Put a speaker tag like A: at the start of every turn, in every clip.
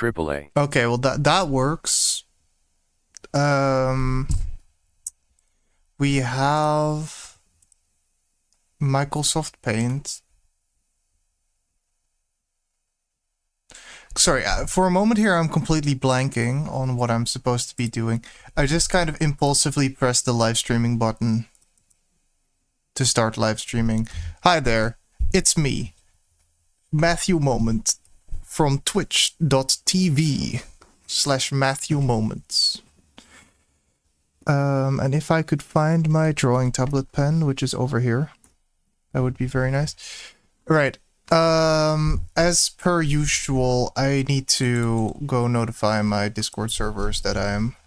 A: AAA.
B: Okay, well that works. We have Microsoft Paint. Sorry, for a moment here I'm completely blanking on what I'm supposed to be doing. I just kind of impulsively pressed the live streaming button to start live streaming. Hi there, it's me, Matthew Moment, from twitch.tv/Matthew Moments. And if I could find my drawing tablet pen, which is over here, that would be very nice. Right. As per usual, I need to go notify my Discord servers that I'm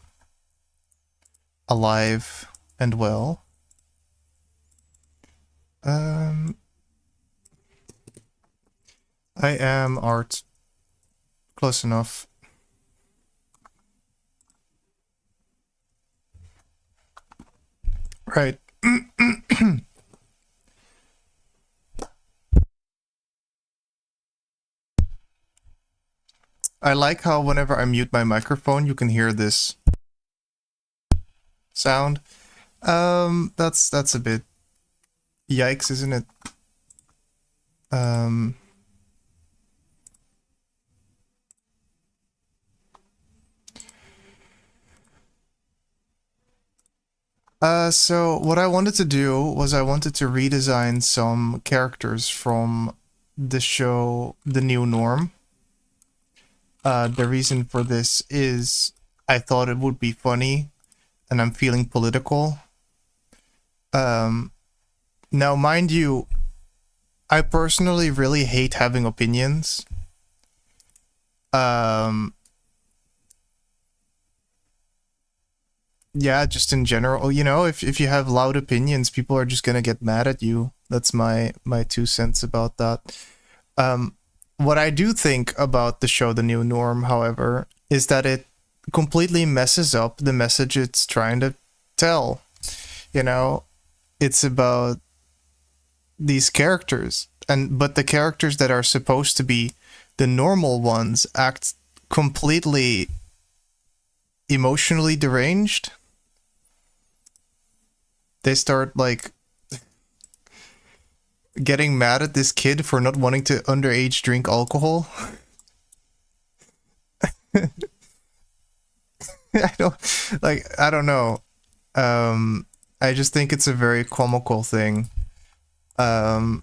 B: alive and well. I am Art. Close enough. Right. I like how whenever I mute my microphone, you can hear this sound. That's a bit yikes, isn't it? So what I wanted to do was I wanted to redesign some characters from the show The New Norm. The reason for this is I thought it would be funny, and I'm feeling political. Now, mind you, I personally really hate having opinions. Yeah, just in general, you know, if you have loud opinions, people are just gonna get mad at you. That's my 2 cents about that. What I do think about the show The New Norm, however, is that it completely messes up the message it's trying to tell. You know, it's about these characters, but the characters that are supposed to be the normal ones act completely emotionally deranged. They start like getting mad at this kid for not wanting to underage drink alcohol. I don't know. I just think it's a very comical thing. And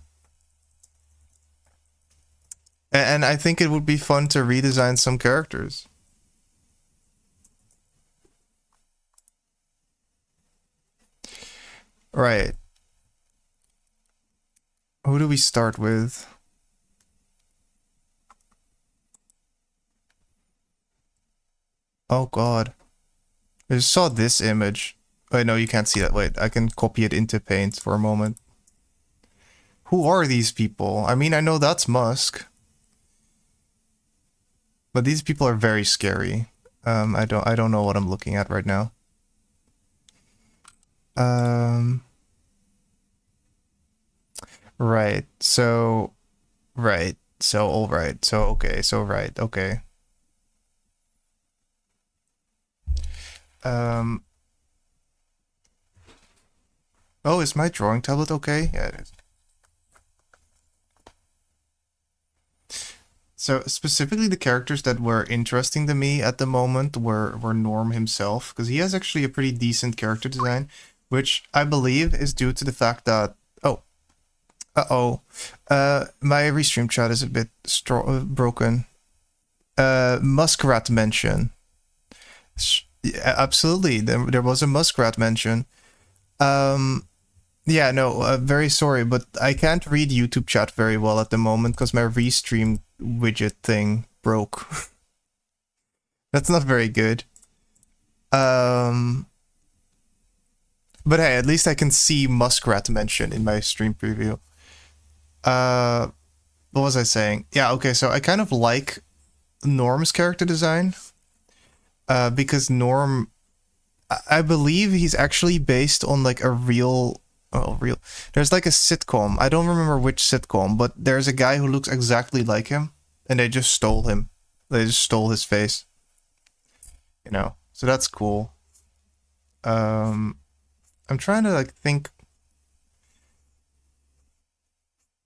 B: I think it would be fun to redesign some characters. Right. Who do we start with? Oh god. I just saw this image. Wait, no, you can't see that. Wait, I can copy it into Paint for a moment. Who are these people? I mean, I know that's Musk. But these people are very scary. I don't know what I'm looking at right now. Right. So, right. So, all right. So, okay. So, right. Okay. Oh, is my drawing tablet okay? Yeah, it is. So, specifically the characters that were interesting to me at the moment were Norm himself, because he has actually a pretty decent character design, which I believe is due to the fact that... Oh. Uh-oh. My restream chat is a bit broken. Muskrat mention. Yeah, absolutely. There was a muskrat mention. Yeah, no, very sorry, but I can't read YouTube chat very well at the moment because my restream widget thing broke. That's not very good. But hey, at least I can see muskrat mention in my stream preview. What was I saying? Yeah, okay, so I kind of like Norm's character design. Because Norm, I believe he's actually based on like a real, there's like a sitcom. I don't remember which sitcom, but there's a guy who looks exactly like him, and they just stole him They just stole his face. You know, so that's cool. I'm trying to like think,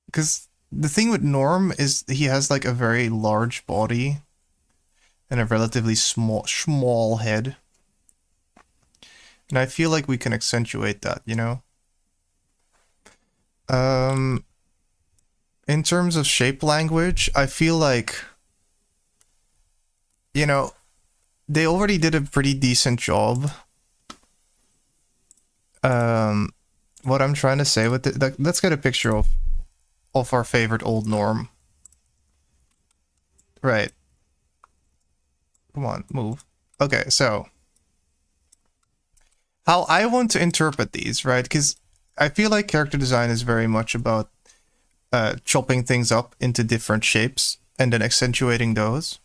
B: because the thing with Norm is he has like a very large body and a relatively small head, and I feel like we can accentuate that, you know. In terms of shape language, I feel like, you know, they already did a pretty decent job. What I'm trying to say with it, like, let's get a picture of our favorite old Norm. Right. Come on, move. Okay, so how I want to interpret these, right? Because I feel like character design is very much about chopping things up into different shapes and then accentuating those,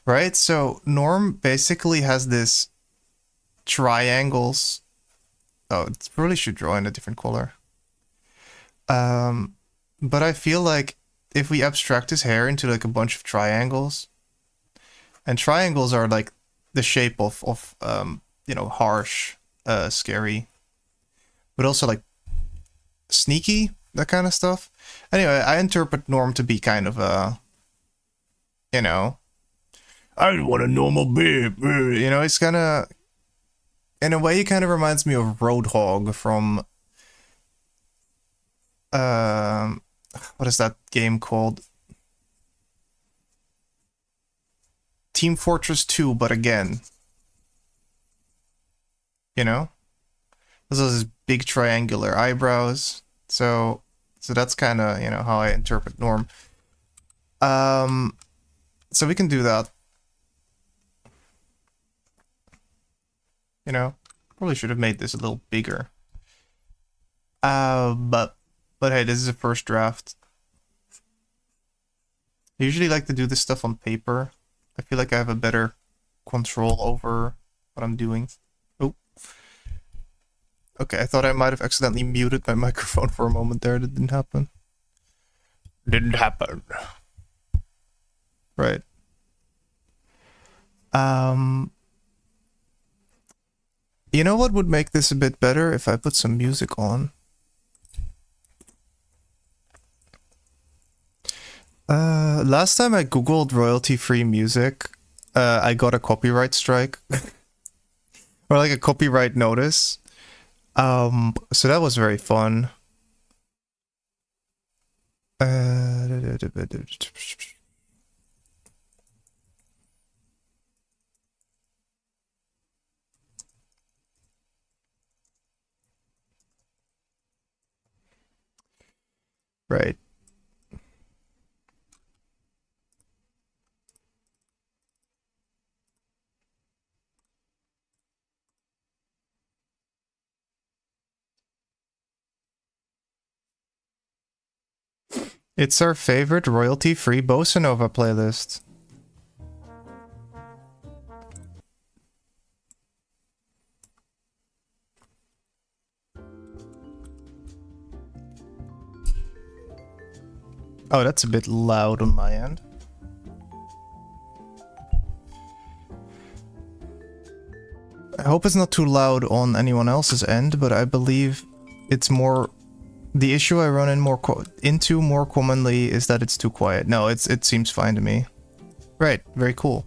B: right? So Norm basically has this triangles. Oh, it probably should draw in a different color. But I feel like if we abstract his hair into like a bunch of triangles, and triangles are like the shape of you know, harsh, scary, but also like sneaky, that kind of stuff. Anyway, I interpret Norm to be kind of a, you know, I want a normal beard. You know, it's kind of, in a way, it kind of reminds me of Roadhog from, what is that game called? Team Fortress 2, but again. You know? This is big triangular eyebrows. So that's kind of, you know, how I interpret Norm. So we can do that. You know? Probably should have made this a little bigger. But hey, this is a first draft. I usually like to do this stuff on paper. I feel like I have a better control over what I'm doing. Oh. Okay, I thought I might have accidentally muted my microphone for a moment there. That didn't happen. Didn't happen. Right. You know what would make this a bit better? If I put some music on. Last time I googled royalty-free music, I got a copyright strike. Or like a copyright notice. So that was very fun. Right. It's our favorite royalty-free Bossa Nova playlist. Oh, that's a bit loud on my end. I hope it's not too loud on anyone else's end, but I believe it's more... The issue I run into more commonly is that it's too quiet. No, it seems fine to me. Right, very cool.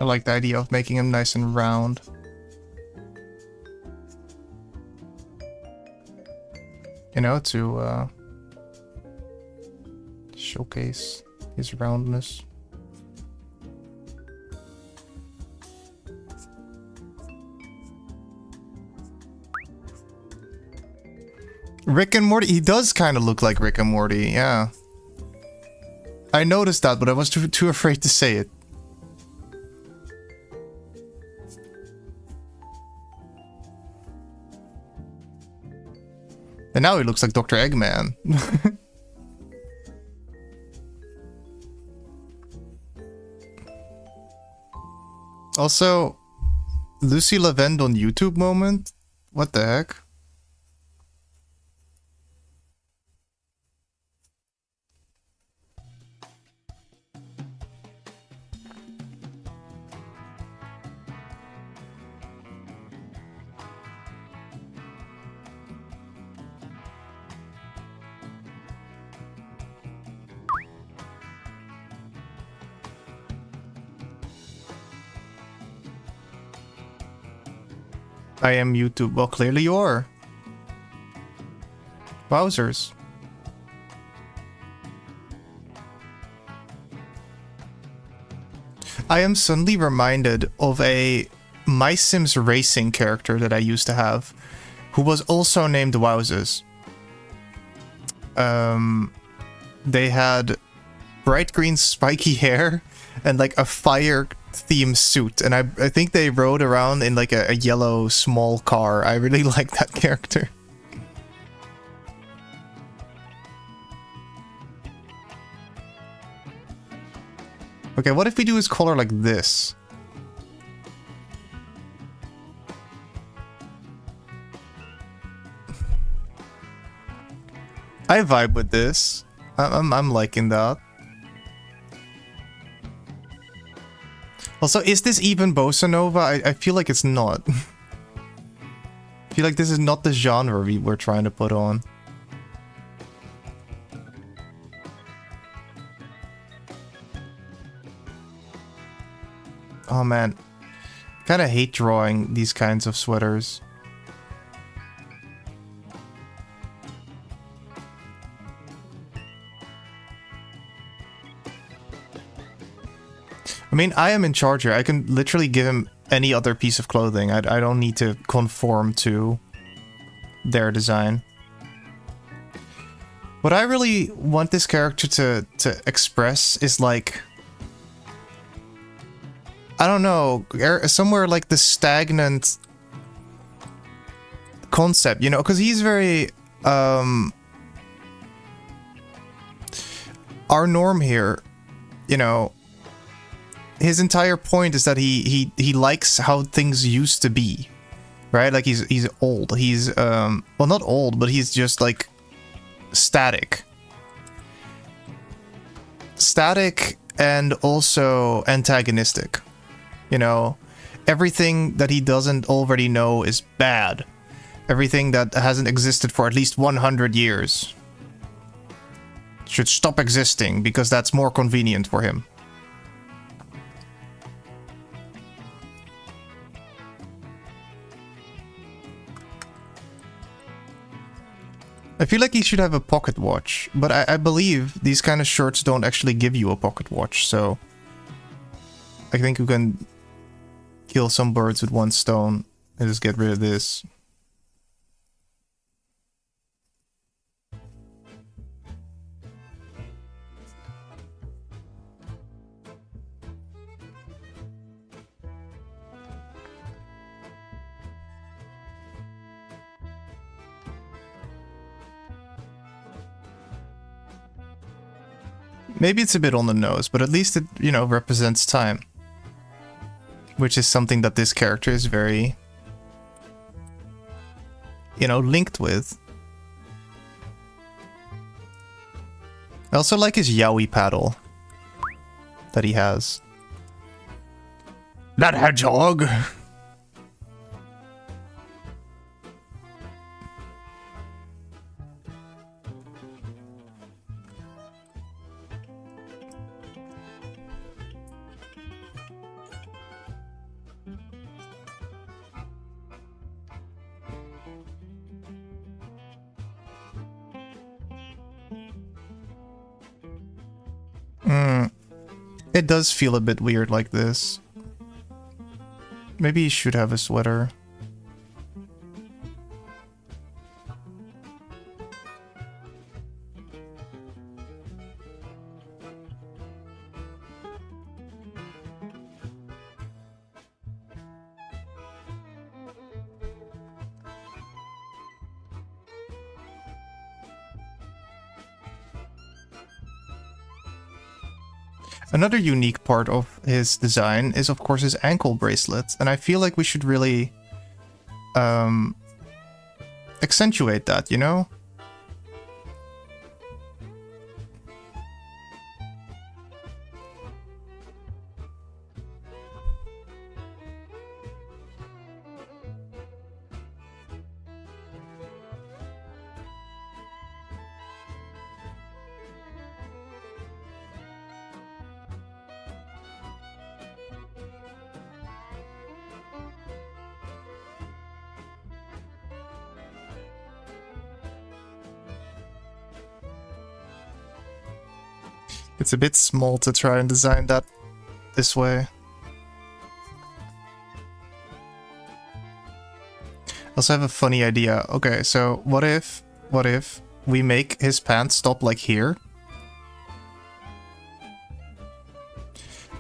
B: I like the idea of making him nice and round. You know, to showcase his roundness. Rick and Morty, he does kind of look like Rick and Morty, yeah. I noticed that, but I was too afraid to say it. And now he looks like Dr. Eggman. Also, Lucy Lavend on YouTube moment? What the heck? I am YouTube. Well, clearly you are. Wowzers. I am suddenly reminded of a My Sims Racing character that I used to have, who was also named Wowzers. They had bright green spiky hair and like a fire theme suit, and I think they rode around in like a yellow small car. I really like that character. Okay, what if we do his color like this? I vibe with this. I'm liking that. Also, is this even bossa nova? I feel like it's not. I feel like this is not the genre we're trying to put on. Oh man, I kind of hate drawing these kinds of sweaters. I mean, I am in charge here. I can literally give him any other piece of clothing. I don't need to conform to their design. What I really want this character to express is like, I don't know, somewhere like the stagnant concept, you know, because he's very our norm here, you know. His entire point is that he likes how things used to be, right? Like he's old. He's well, not old, but he's just like static and also antagonistic. You know, everything that he doesn't already know is bad. Everything that hasn't existed for at least 100 years should stop existing because that's more convenient for him. I feel like he should have a pocket watch, but I believe these kind of shirts don't actually give you a pocket watch, so I think we can kill some birds with one stone and just get rid of this. Maybe it's a bit on the nose, but at least it, you know, represents time. Which is something that this character is very, you know, linked with. I also like his yaoi paddle that he has. That hedgehog! It does feel a bit weird like this. Maybe he should have a sweater. Another unique part of his design is, of course, his ankle bracelets, and I feel like we should really accentuate that, you know? It's a bit small to try and design that this way. I also have a funny idea. Okay, so what if we make his pants stop like here?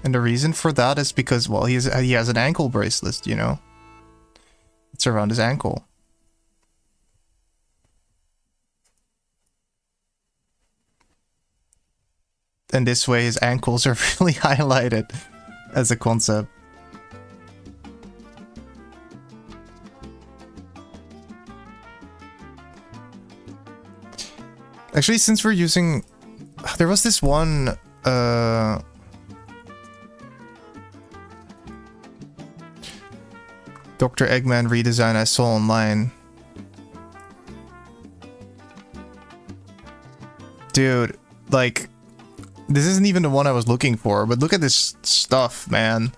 B: And the reason for that is because, well, he has an ankle bracelet, you know? It's around his ankle. And this way his ankles are really highlighted as a concept. Actually, since we're using... There was this one... Dr. Eggman redesign I saw online. Dude, like... This isn't even the one I was looking for, but look at this stuff, man.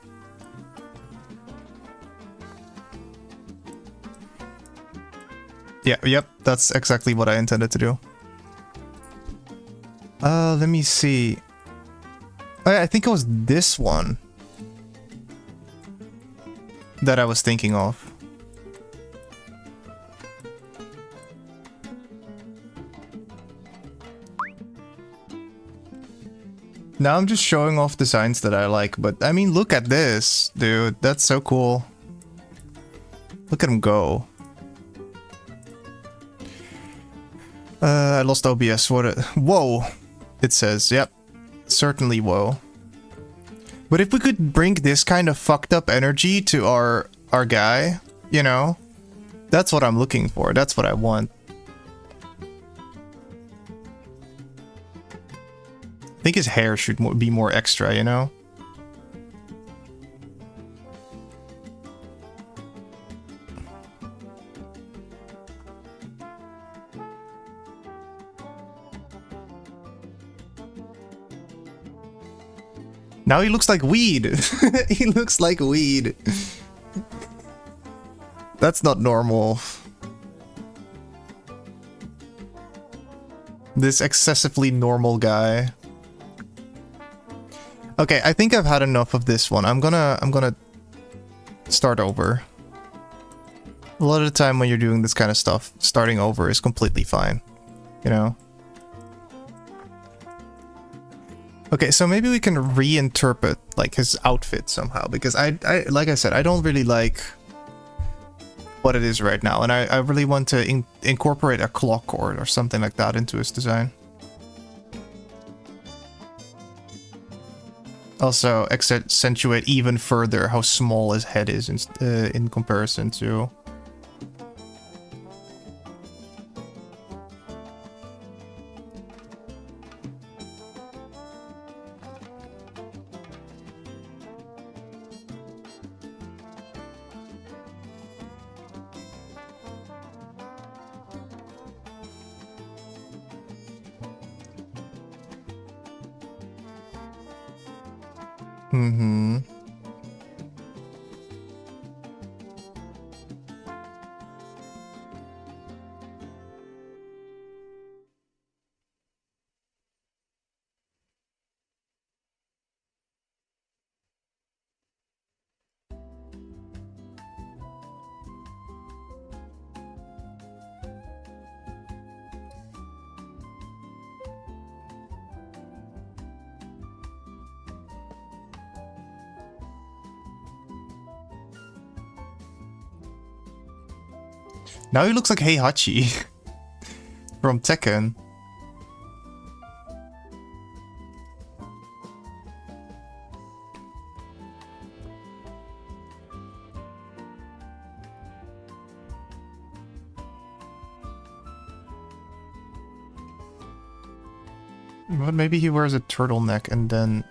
B: Yeah, yep, that's exactly what I intended to do. Let me see. I think it was this one that I was thinking of. Now I'm just showing off designs that I like, but I mean, look at this, dude. That's so cool. Look at him go. I lost OBS. Whoa! It says, yep. Certainly whoa. But if we could bring this kind of fucked up energy to our guy, you know? That's what I'm looking for. That's what I want. I think his hair should be more extra, you know? Now he looks like weed. He looks like weed. That's not normal. This excessively normal guy. Okay, I think I've had enough of this one. I'm gonna start over. A lot of the time when you're doing this kind of stuff, starting over is completely fine. You know? Okay, so maybe we can reinterpret like his outfit somehow, because I like I said, I don't really like what it is right now, and I really want to incorporate a clock or something like that into his design. Also, accentuate even further how small his head is in comparison to... Mm-hmm. Now he looks like Heihachi from Tekken. But maybe he wears a turtleneck and then...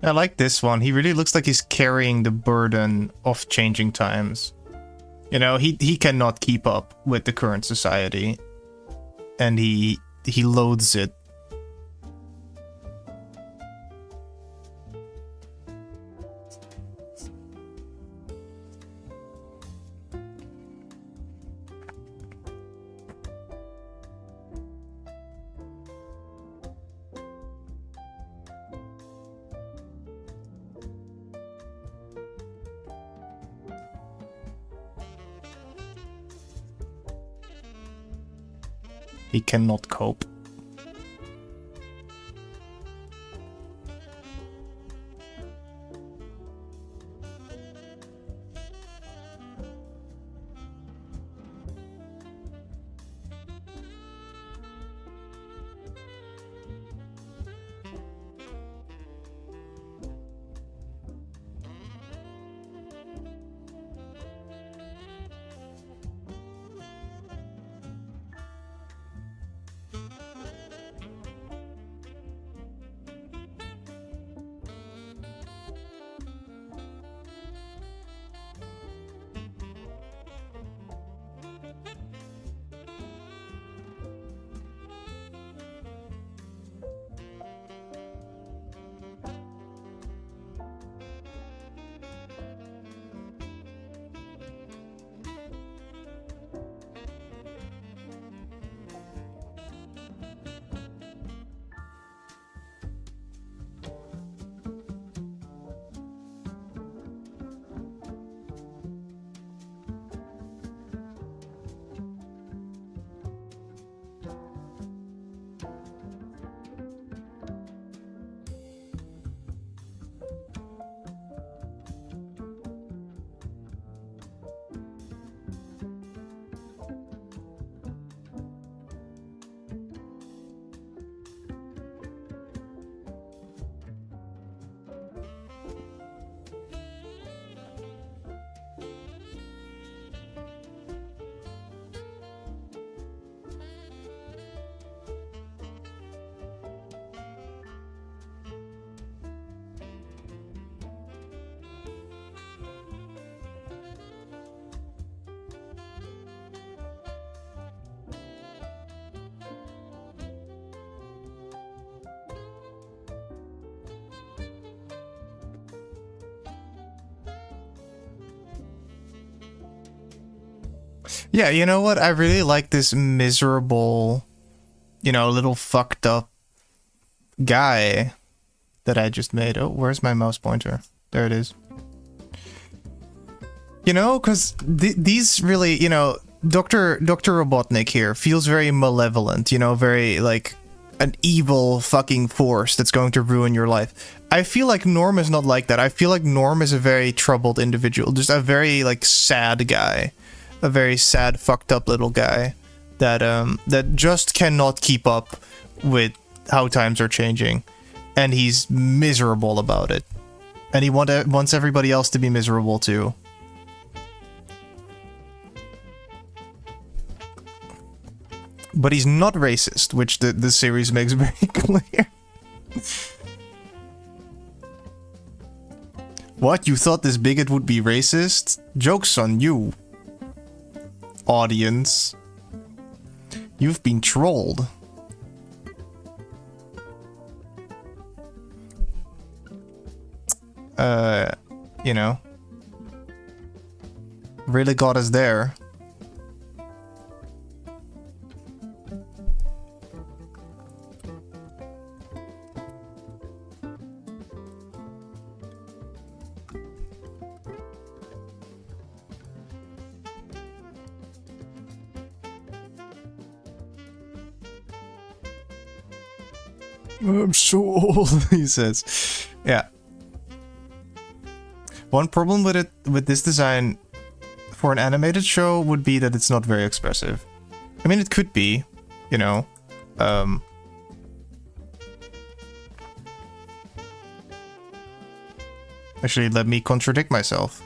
B: I like this one. He really looks like he's carrying the burden of changing times. You know, he cannot keep up with the current society. And he loathes it. He cannot cope. Yeah, you know what? I really like this miserable, you know, little fucked up guy that I just made. Oh, where's my mouse pointer? There it is. You know, because these really, you know, Dr. Robotnik here feels very malevolent, you know, very like an evil fucking force that's going to ruin your life. I feel like Norm is not like that. I feel like Norm is a very troubled individual, just a very like sad guy, a very sad, fucked up little guy that that just cannot keep up with how times are changing, and he's miserable about it, and he wants everybody else to be miserable too. But he's not racist, which the series makes very clear. What? You thought this bigot would be racist? Joke's on you, audience. You've been trolled. You know. Really got us there. I'm so old, he says. Yeah. One problem with this design for an animated show would be that it's not very expressive. I mean, it could be, you know. Actually, let me contradict myself.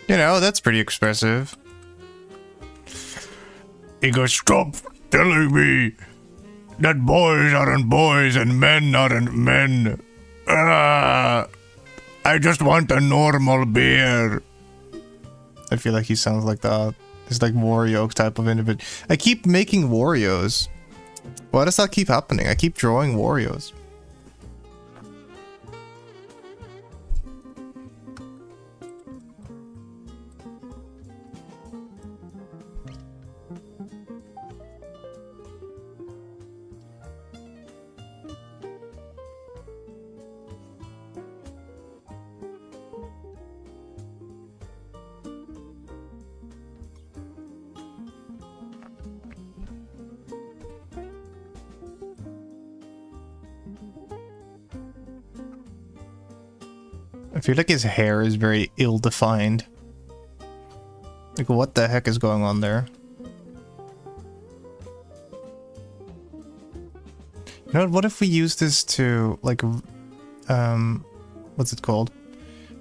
B: You know, that's pretty expressive. He goes, stop telling me that boys aren't boys and men aren't men. I just want a normal beer. I feel like he sounds like that. He's like Wario type of individual. I keep making Warios. Why does that keep happening? I keep drawing Warios. I feel like his hair is very ill-defined. Like, what the heck is going on there? You know what if we use this to, like, what's it called?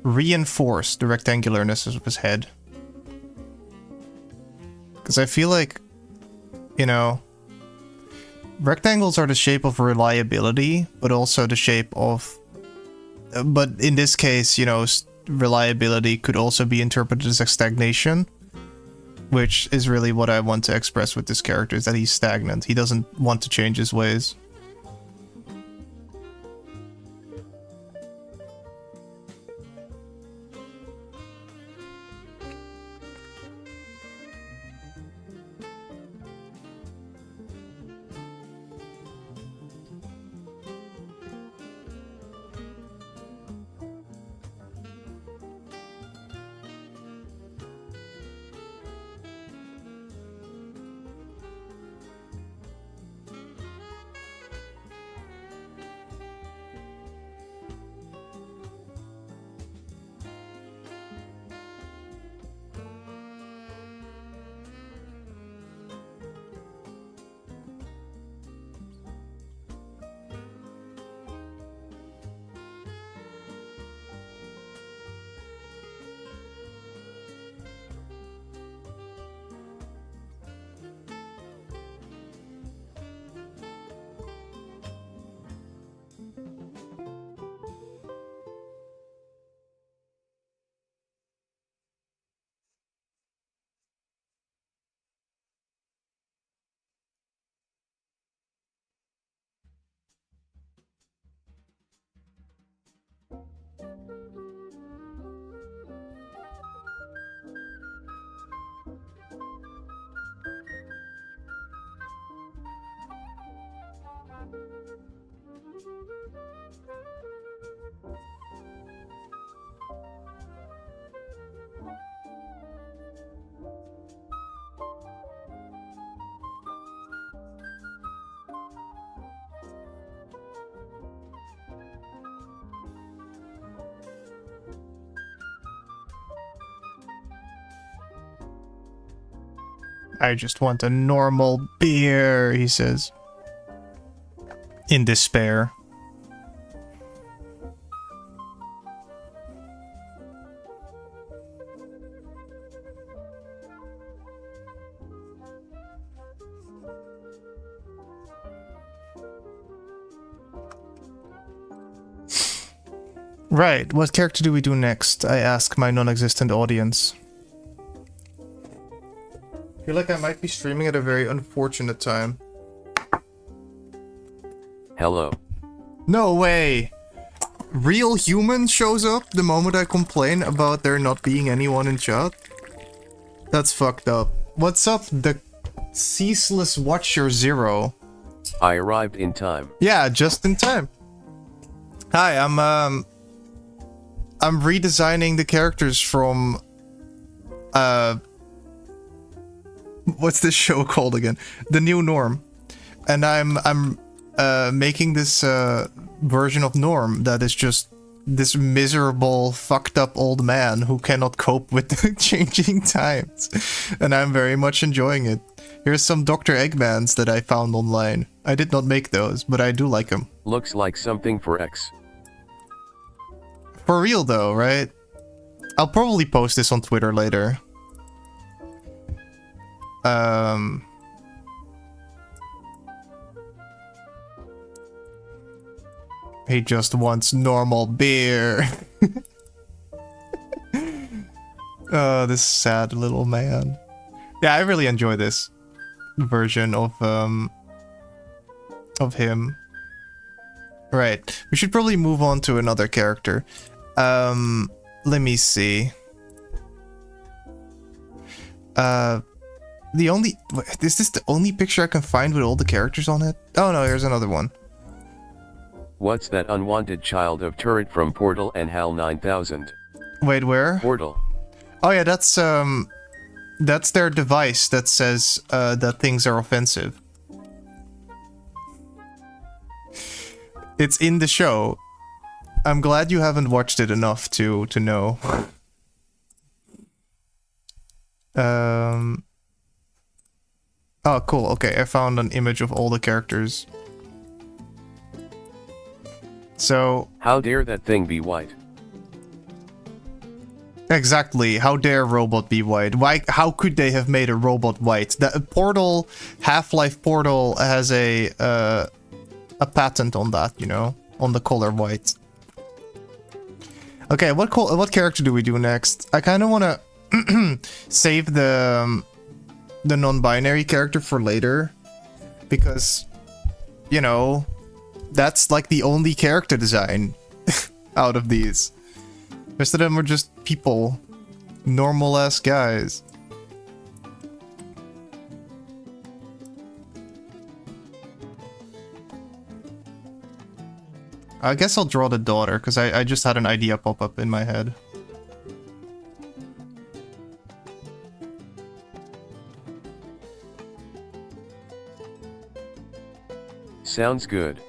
B: Reinforce the rectangularness of his head. Because I feel like, you know, rectangles are the shape of reliability, but also the shape of... But in this case, you know, reliability could also be interpreted as a stagnation. Which is really what I want to express with this character, is that he's stagnant. He doesn't want to change his ways. I just want a normal beer, he says. In despair. Right, what character do we do next? I ask my non-existent audience. I feel like I might be streaming at a very unfortunate time.
A: Hello.
B: No way! Real human shows up the moment I complain about there not being anyone in chat? That's fucked up. What's up, the Ceaseless Watcher Zero?
A: I arrived in time.
B: Yeah, just in time. Hi, I'm redesigning the characters from what's this show called again? The New Norm. And I'm making this version of Norm that is just this miserable, fucked up old man who cannot cope with the changing times. And I'm very much enjoying it. Here's some Dr. Eggmans that I found online. I did not make those, but I do like them.
A: Looks like something for X.
B: For real though, right? I'll probably post this on Twitter later. He just wants normal beer. Oh, this sad little man. Yeah, I really enjoy this version of him. Right, we should probably move on to another character. Let me see. Is this the only picture I can find with all the characters on it? Oh no, here's another one.
A: What's that unwanted child of Turret from Portal and HAL 9000?
B: Wait, where?
A: Portal.
B: Oh yeah, that's their device that says that things are offensive. It's in the show. I'm glad you haven't watched it enough to know. Oh, cool. Okay, I found an image of all the characters. So...
A: How dare that thing be white?
B: Exactly. How dare robot be white? Why? How could they have made a robot white? The Portal, Half-Life Portal has a patent on that, you know, on the color white. Okay, what character do we do next? I kind of want to save the non-binary character for later, because, you know, that's like the only character design out of these. The rest of them are just people. Normal-ass guys. I guess I'll draw the daughter, because I just had an idea pop up in my head.
A: Sounds good.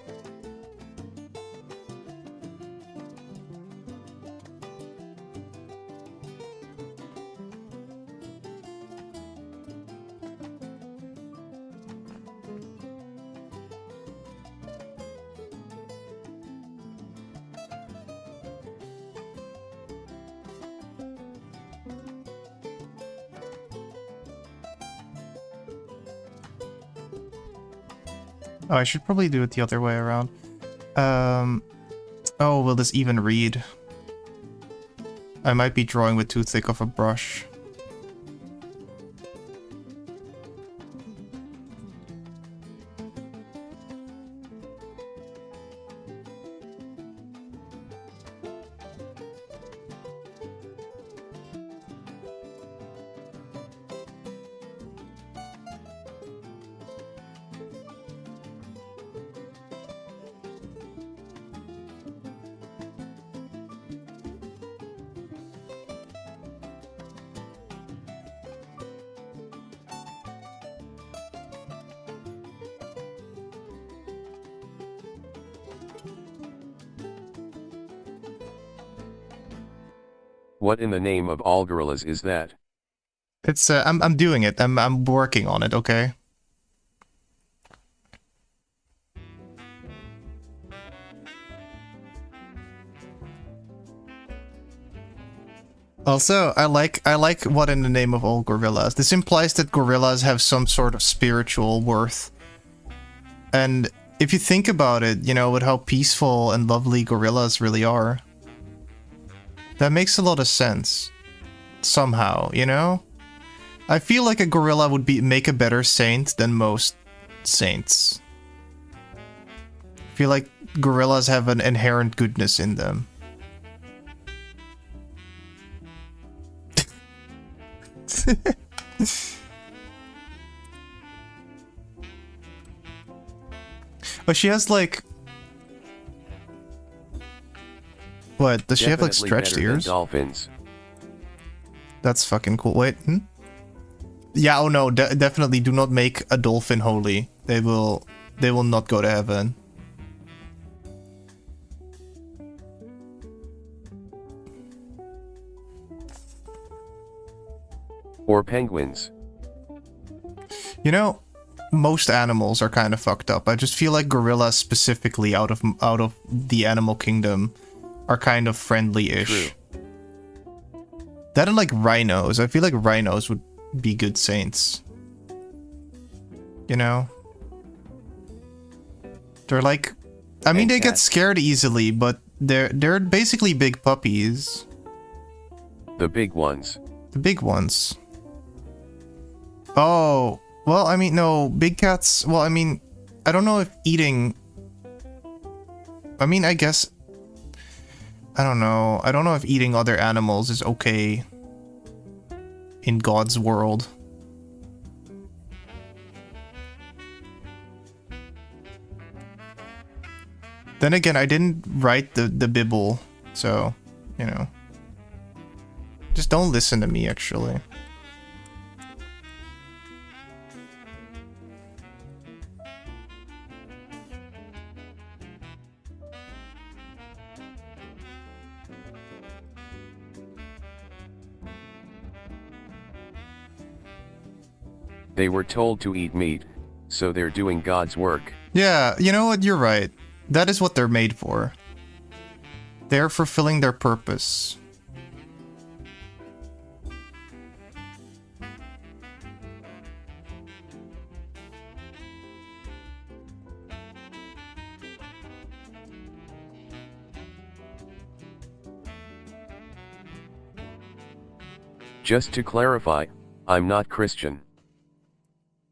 B: Oh, I should probably do it the other way around. Oh, will this even read? I might be drawing with too thick of a brush.
A: What in the name of all gorillas is that?
B: It's I'm doing it. I'm working on it, okay? Also, I like what in the name of all gorillas. This implies that gorillas have some sort of spiritual worth. And if you think about it, you know, with how peaceful and lovely gorillas really are, that makes a lot of sense. Somehow, you know? I feel like a gorilla would make a better saint than most saints. I feel like gorillas have an inherent goodness in them. Oh, she has like... What? Does she have like stretched ears?
A: Dolphins.
B: That's fucking cool. Wait, Yeah, oh no, definitely do not make a dolphin holy. They will not go to heaven.
A: Or penguins.
B: You know, most animals are kind of fucked up. I just feel like gorillas specifically out of the animal kingdom are kind of friendly-ish.
A: True.
B: That and like rhinos. I feel like rhinos would be good saints. You know? They're like... I mean, they get scared easily, but they're basically big puppies.
A: The big ones.
B: The big ones. Oh, well, I mean, no, big cats... Well, I mean, I don't know if eating... I mean, I guess... I don't know. I don't know if eating other animals is okay in God's world. Then again, I didn't write the Bible, so, you know. Just don't listen to me, actually.
A: They were told to eat meat, so they're doing God's work.
B: Yeah, you know what? You're right. That is what they're made for. They're fulfilling their purpose.
A: Just to clarify, I'm not Christian.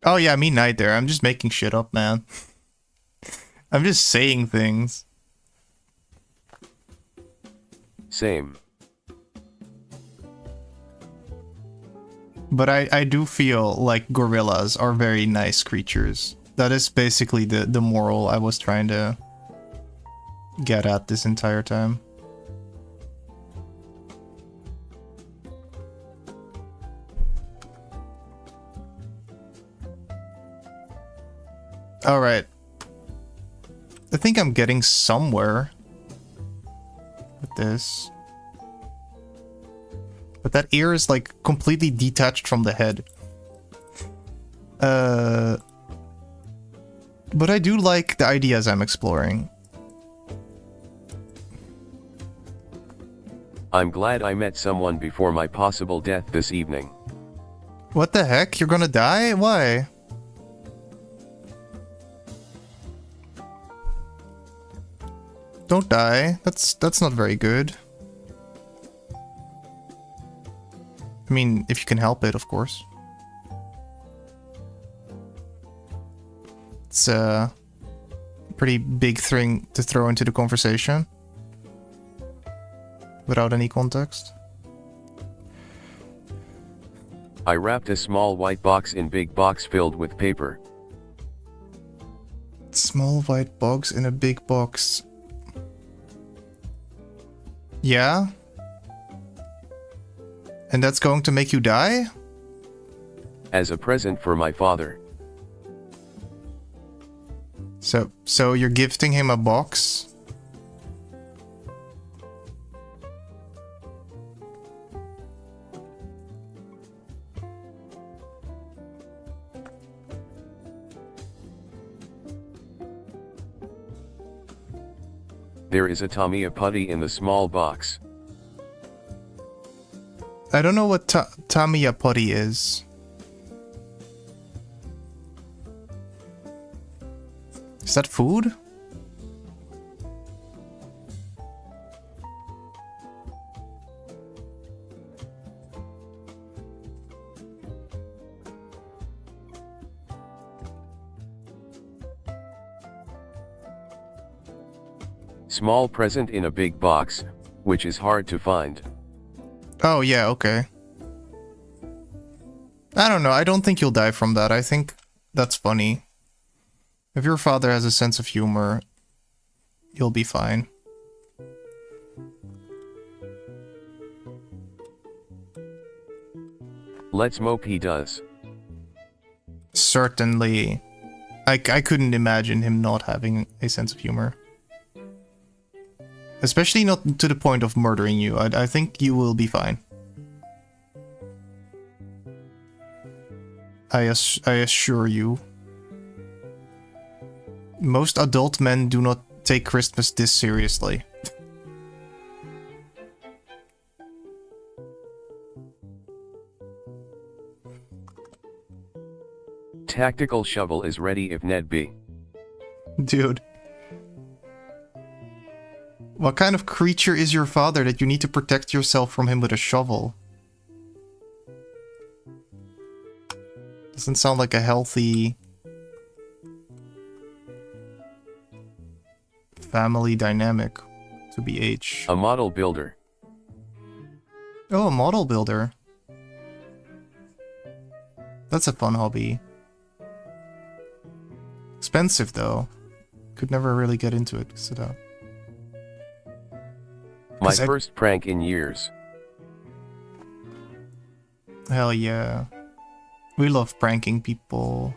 B: Oh yeah, me neither. I'm just making shit up, man. I'm just saying things.
A: Same.
B: But I do feel like gorillas are very nice creatures. That is basically the moral I was trying to get at this entire time. Alright. I think I'm getting somewhere with this. But that ear is like completely detached from the head. But I do like the ideas I'm exploring.
A: I'm glad I met someone before my possible death this evening.
B: What the heck? You're gonna die? Why? Don't die. That's not very good. I mean, if you can help it, of course. It's a pretty big thing to throw into the conversation without any context.
A: I wrapped a small white box in big box filled with paper.
B: Small white box in a big box. Yeah? And that's going to make you die?
A: As a present for my father.
B: So you're gifting him a box?
A: There is a Tamiya putty in the small box.
B: I don't know what Tamiya putty is. Is that food?
A: Small present in a big box, which is hard to find.
B: Oh yeah, okay. I don't know, I don't think you'll die from that. I think that's funny. If your father has a sense of humor, you'll be fine.
A: Let's hope he does.
B: Certainly. I couldn't imagine him not having a sense of humor. Especially not to the point of murdering you. I think you will be fine. I assure you. Most adult men do not take Christmas this seriously.
A: Tactical shovel is ready if need be.
B: Dude. What kind of creature is your father that you need to protect yourself from him with a shovel? Doesn't sound like a healthy family dynamic to BH.
A: A model builder.
B: Oh, a model builder. That's a fun hobby. Expensive though. Could never really get into it because of that.
A: My first prank in years.
B: Hell yeah. We love pranking people.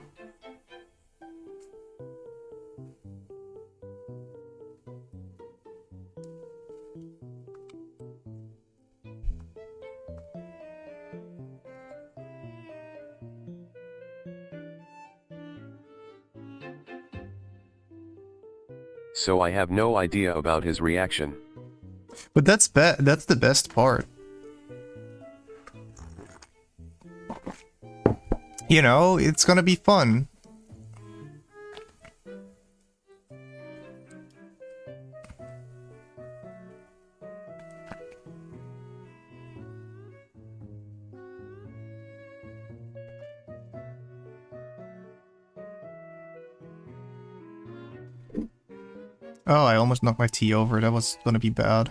A: so I have no idea about his reaction.
B: But that's the best part. You know, it's gonna be fun. Oh, I almost knocked my tea over. That was gonna be bad.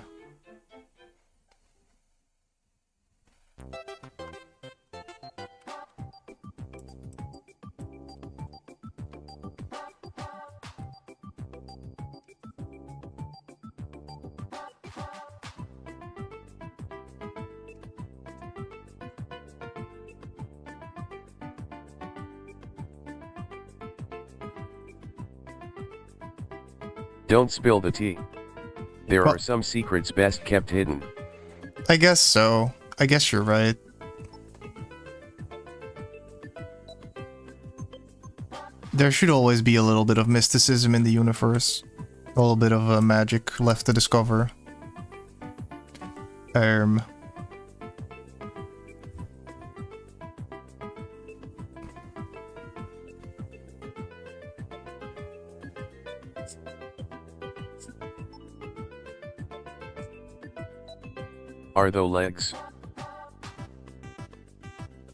A: Don't spill the tea. There are some secrets best kept hidden.
B: I guess so. I guess you're right. There should always be a little bit of mysticism in the universe. A little bit of magic left to discover.
A: Are those legs?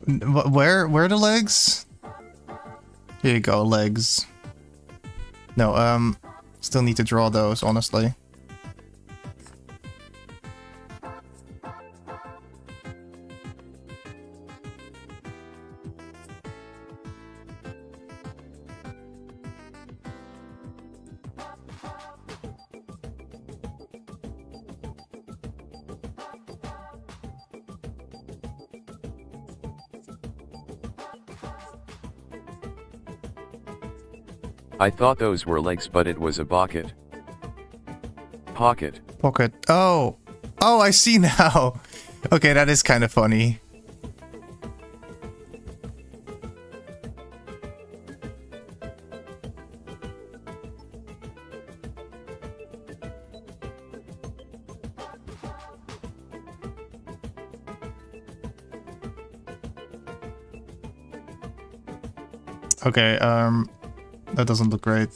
B: Where are the legs? Here you go, legs. No, still need to draw those, honestly.
A: I thought those were legs, but it was a bucket. Pocket.
B: Pocket. Oh! Oh, I see now! Okay, that is kind of funny. Okay, that doesn't look great.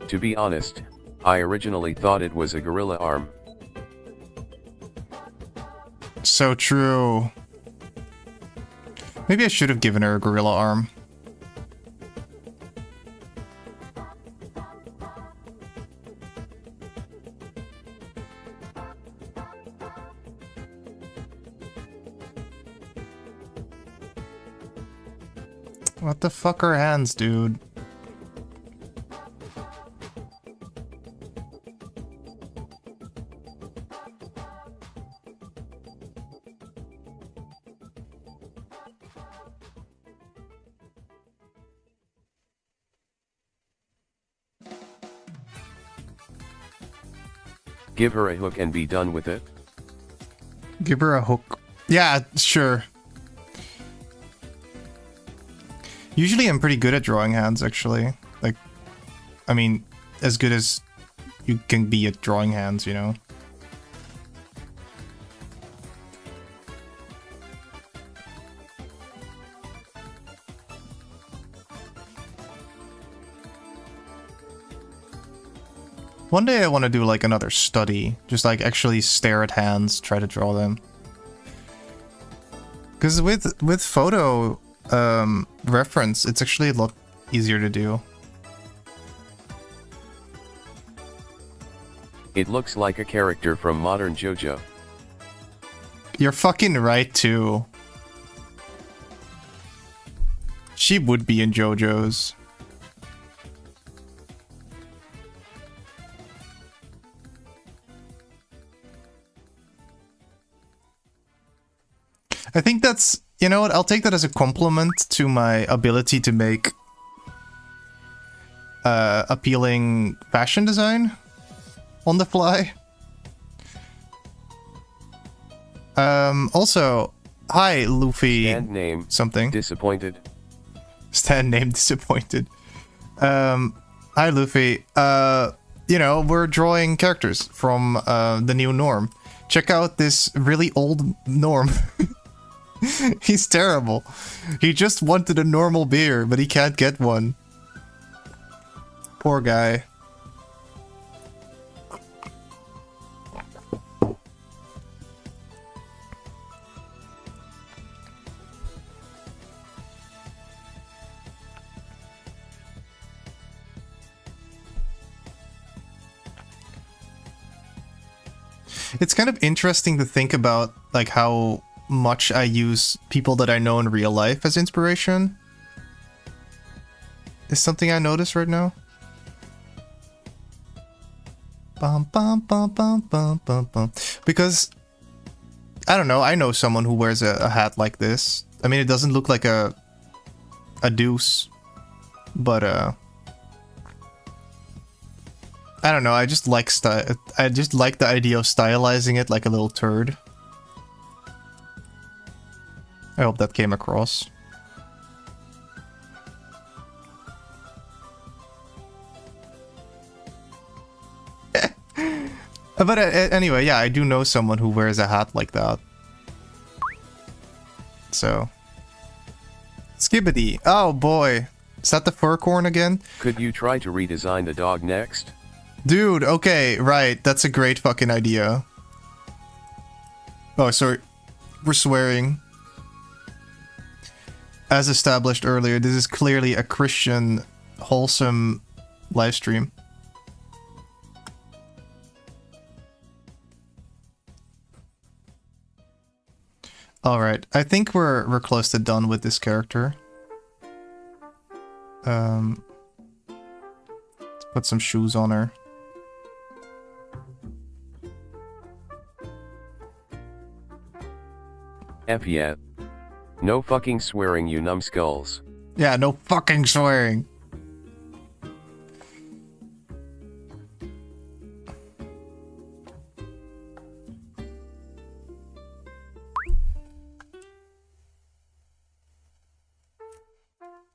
A: To be honest, I originally thought it was a gorilla arm.
B: So true. Maybe I should have given her a gorilla arm. What the fuck are hands, dude?
A: Give her a hook and be done with it.
B: Give her a hook. Yeah, sure. Usually I'm pretty good at drawing hands, actually. Like, I mean, as good as you can be at drawing hands, you know? One day I want to do like another study. Just like actually stare at hands, try to draw them. Because with photo reference, it's actually a lot easier to do.
A: It looks like a character from modern JoJo.
B: You're fucking right too. She would be in JoJo's. I think that's, you know what, I'll take that as a compliment to my ability to make appealing fashion design on the fly. Also, Hi, Luffy.
A: Stand name.
B: Something.
A: Disappointed.
B: Stand name disappointed. Hi, Luffy. You know, we're drawing characters from the new Norm. Check out this really old Norm. He's terrible. He just wanted a normal beer, but he can't get one. Poor guy. It's kind of interesting to think about, like, how much I use people that I know in real life as inspiration. Is something I notice right now. Bum, bum, bum, bum, bum, bum, bum. Because, I don't know, I know someone who wears a hat like this. I mean, it doesn't look like a deuce, but I don't know, I just like I just like the idea of stylizing it like a little turd. I hope that came across. But anyway, yeah, I do know someone who wears a hat like that. So. Skibbity. Oh boy. Is that the fur corn again?
A: Could you try to redesign the dog next?
B: Dude, okay, right. That's a great fucking idea. Oh, sorry. We're swearing. As established earlier, this is clearly a Christian, wholesome live stream. Alright, I think we're close to done with this character. Let's put some shoes on her.
A: F yeah. No fucking swearing, you numbskulls.
B: Yeah, no fucking swearing.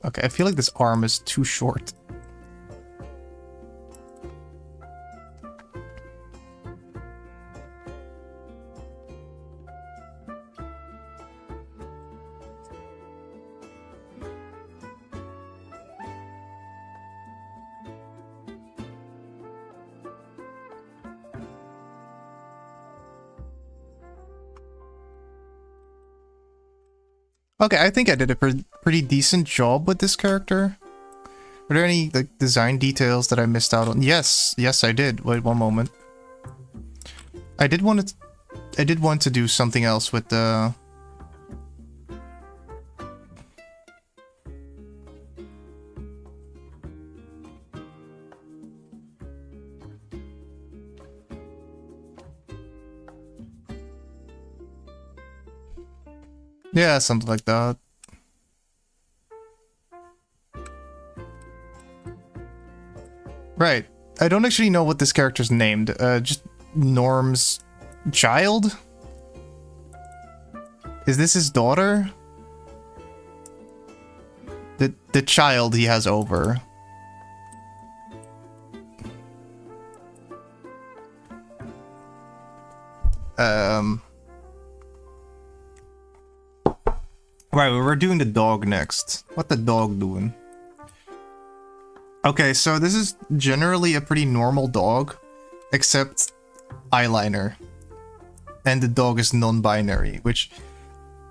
B: Okay, I feel like this arm is too short. Okay, I think I did a pretty decent job with this character. Were there any like design details that I missed out on? Yes, yes, I did. Wait one moment. I did want to do something else with the. Yeah, something like that. Right. I don't actually know what this character's named. Just Norm's child? Is this his daughter? The child he has over. Right, we're doing the dog next. What the dog doing? Okay, so this is generally a pretty normal dog, except eyeliner. And the dog is non-binary, which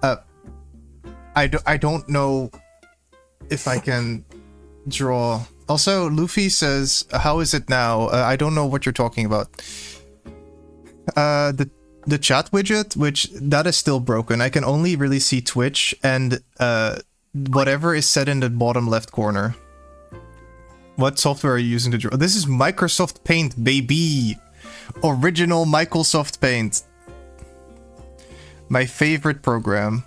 B: I don't know if I can draw. Also, Luffy says, how is it now? I don't know what you're talking about. The chat widget, which that is still broken. I can only really see Twitch and whatever is set in the bottom left corner. What software are you using to draw? This is Microsoft Paint, baby! Original Microsoft Paint. My favorite program.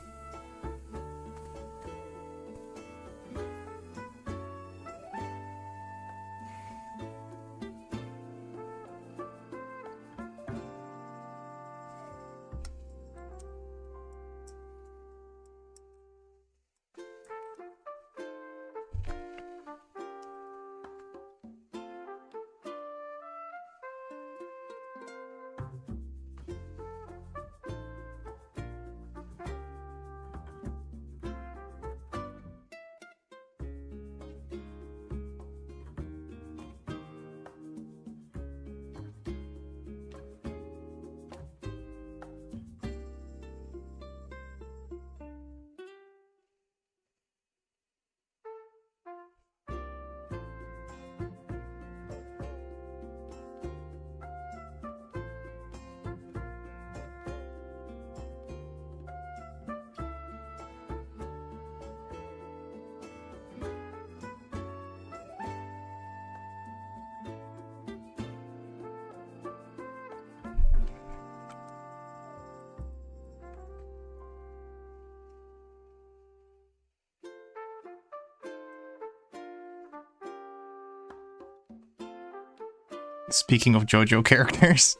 B: Speaking of JoJo characters.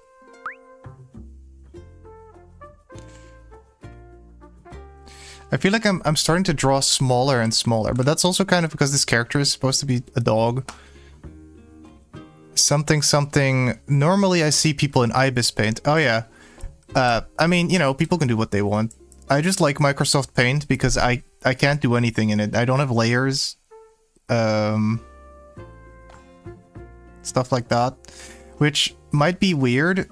B: I feel like I'm starting to draw smaller and smaller, but that's also kind of because this character is supposed to be a dog. Something something. Normally I see people in Ibis Paint. Oh yeah. I mean, you know, people can do what they want. I just like Microsoft Paint because I can't do anything in it. I don't have layers. Stuff like that. Which might be weird.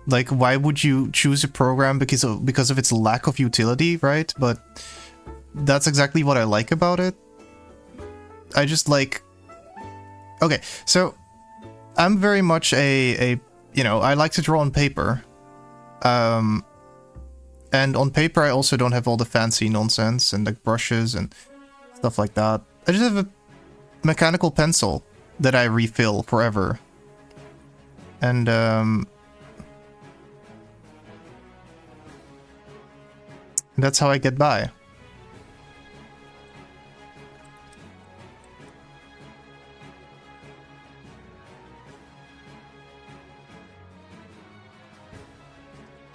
B: Like, why would you choose a program because of its lack of utility, right? But that's exactly what I like about it. I just like... Okay, so I'm very much a you know, I like to draw on paper. And on paper I also don't have all the fancy nonsense and like brushes and stuff like that. I just have a mechanical pencil that I refill forever. And that's how I get by.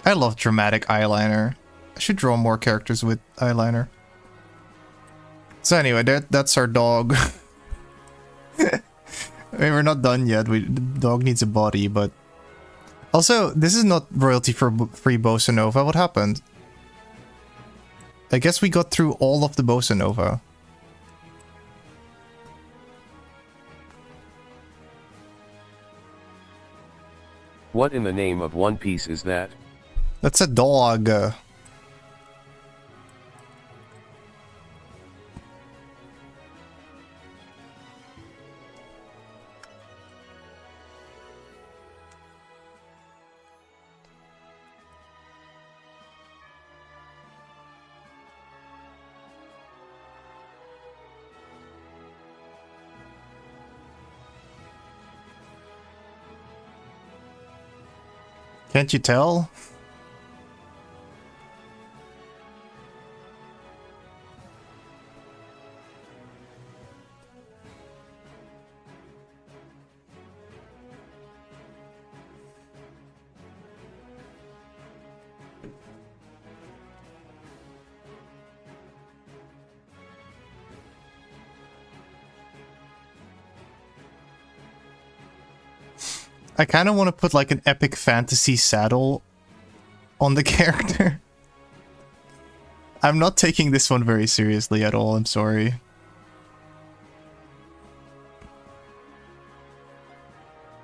B: I love dramatic eyeliner. I should draw more characters with eyeliner. So anyway, that's our dog. I mean, we're not done yet. The dog needs a body, but... Also, this is not royalty for free Bossa Nova. What happened? I guess we got through all of the Bossa Nova.
A: What in the name of One Piece is that?
B: That's a dog. Can't you tell? I kind of want to put like an epic fantasy saddle on the character. I'm not taking this one very seriously at all, I'm sorry.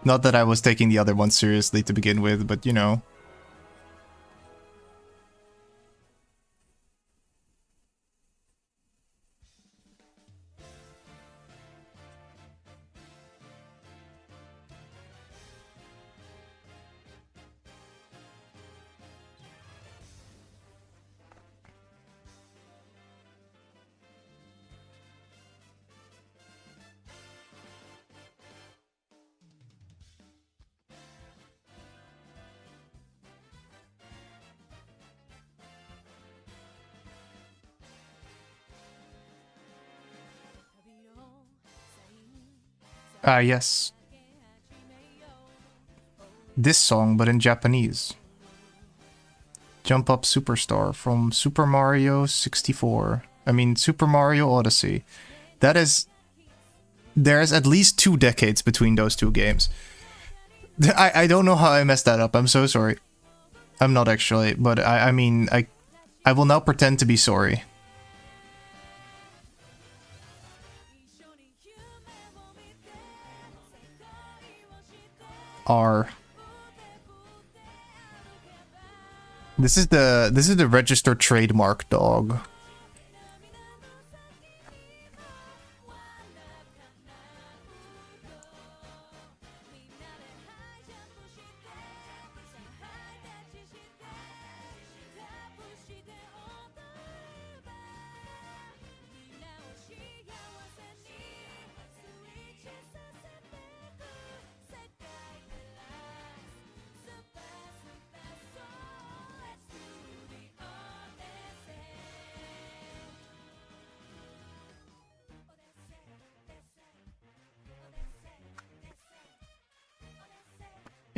B: Not that I was taking the other one seriously to begin with, but you know. Yes. This song, but in Japanese. Jump Up Superstar from Super Mario 64. I mean, Super Mario Odyssey. That is... There's at least 2 decades between those 2 games. I don't know how I messed that up. I'm so sorry. I'm not actually, but I mean, I will now pretend to be sorry. R. This is the registered trademark dog.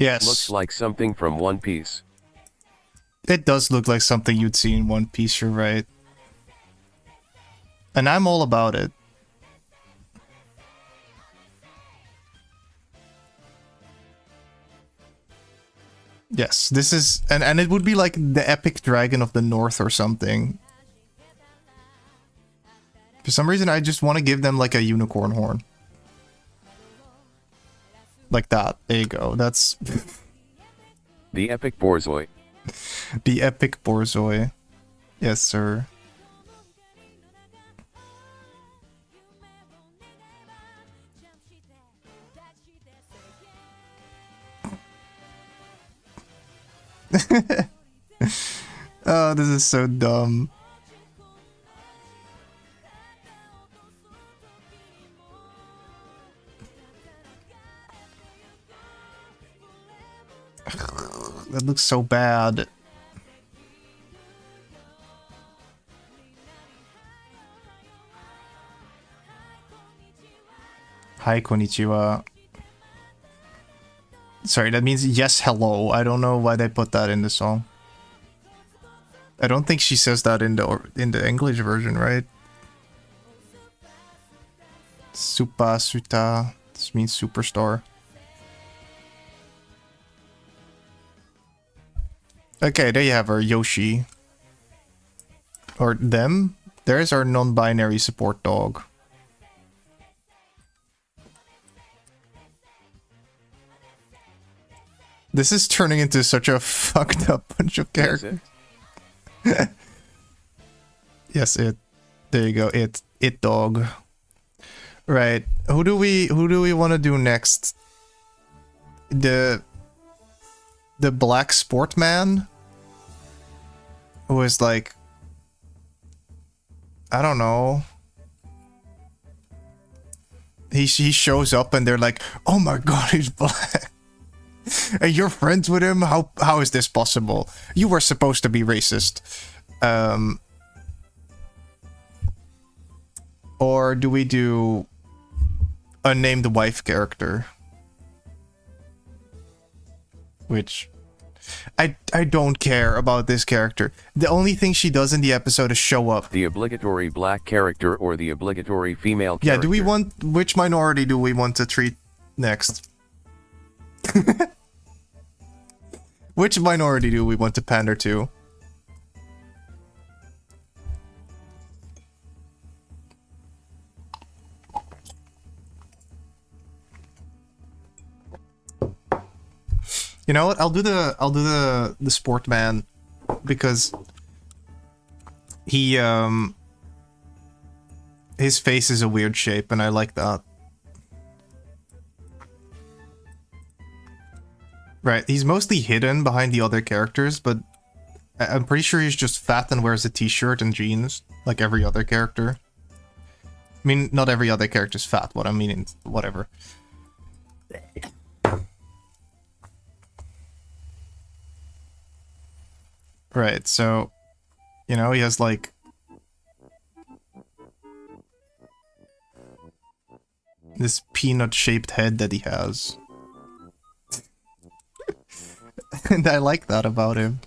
B: Yes.
A: Looks like something from One Piece.
B: It does look like something you'd see in One Piece, you're right. And I'm all about it. Yes, this is... And it would be like the epic dragon of the north or something. For some reason, I just want to give them like a unicorn horn. Like that. There you go. That's...
A: The epic Borzoi.
B: The epic Borzoi. Yes, sir. Oh, this is so dumb. That looks so bad. Hi, konnichiwa. Sorry, that means yes, hello. I don't know why they put that in the song. I don't think she says that in the English version, right? Supa Suta. This means superstar. Okay, there you have our Yoshi. Or them. There's our non-binary support dog. This is turning into such a fucked up bunch of characters. Yes, it. There you go. It dog. Right. Who do we want to do next? The black sportman, who is like, I don't know. He shows up and they're like, oh my god, he's black. And you're friends with him? How is this possible? You were supposed to be racist. Or do we do a named wife character? Which I don't care about this character. The only thing she does in the episode is show up.
A: The obligatory black character or the obligatory female character.
B: Yeah, do we want... Which minority do we want to treat next? Which minority do we want to pander to? You know what? I'll do the sportman because he his face is a weird shape and I like that. Right, he's mostly hidden behind the other characters, but I'm pretty sure he's just fat and wears a t-shirt and jeans, like every other character. I mean, not every other character's fat, what I mean, whatever. Right, so, you know, he has like... this peanut-shaped head that he has. And I like that about him.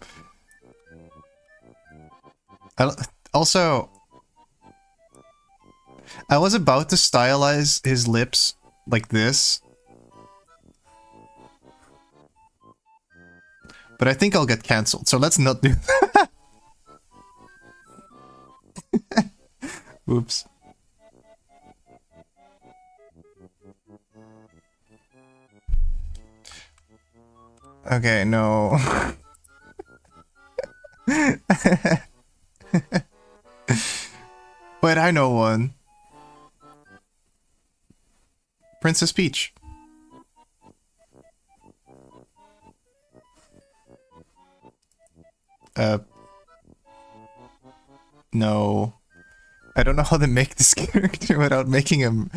B: Also, I was about to stylize his lips like this. But I think I'll get cancelled, so let's not do that. Oops. Okay, no. Wait, I know one. Princess Peach. No. I don't know how to make this character without making him...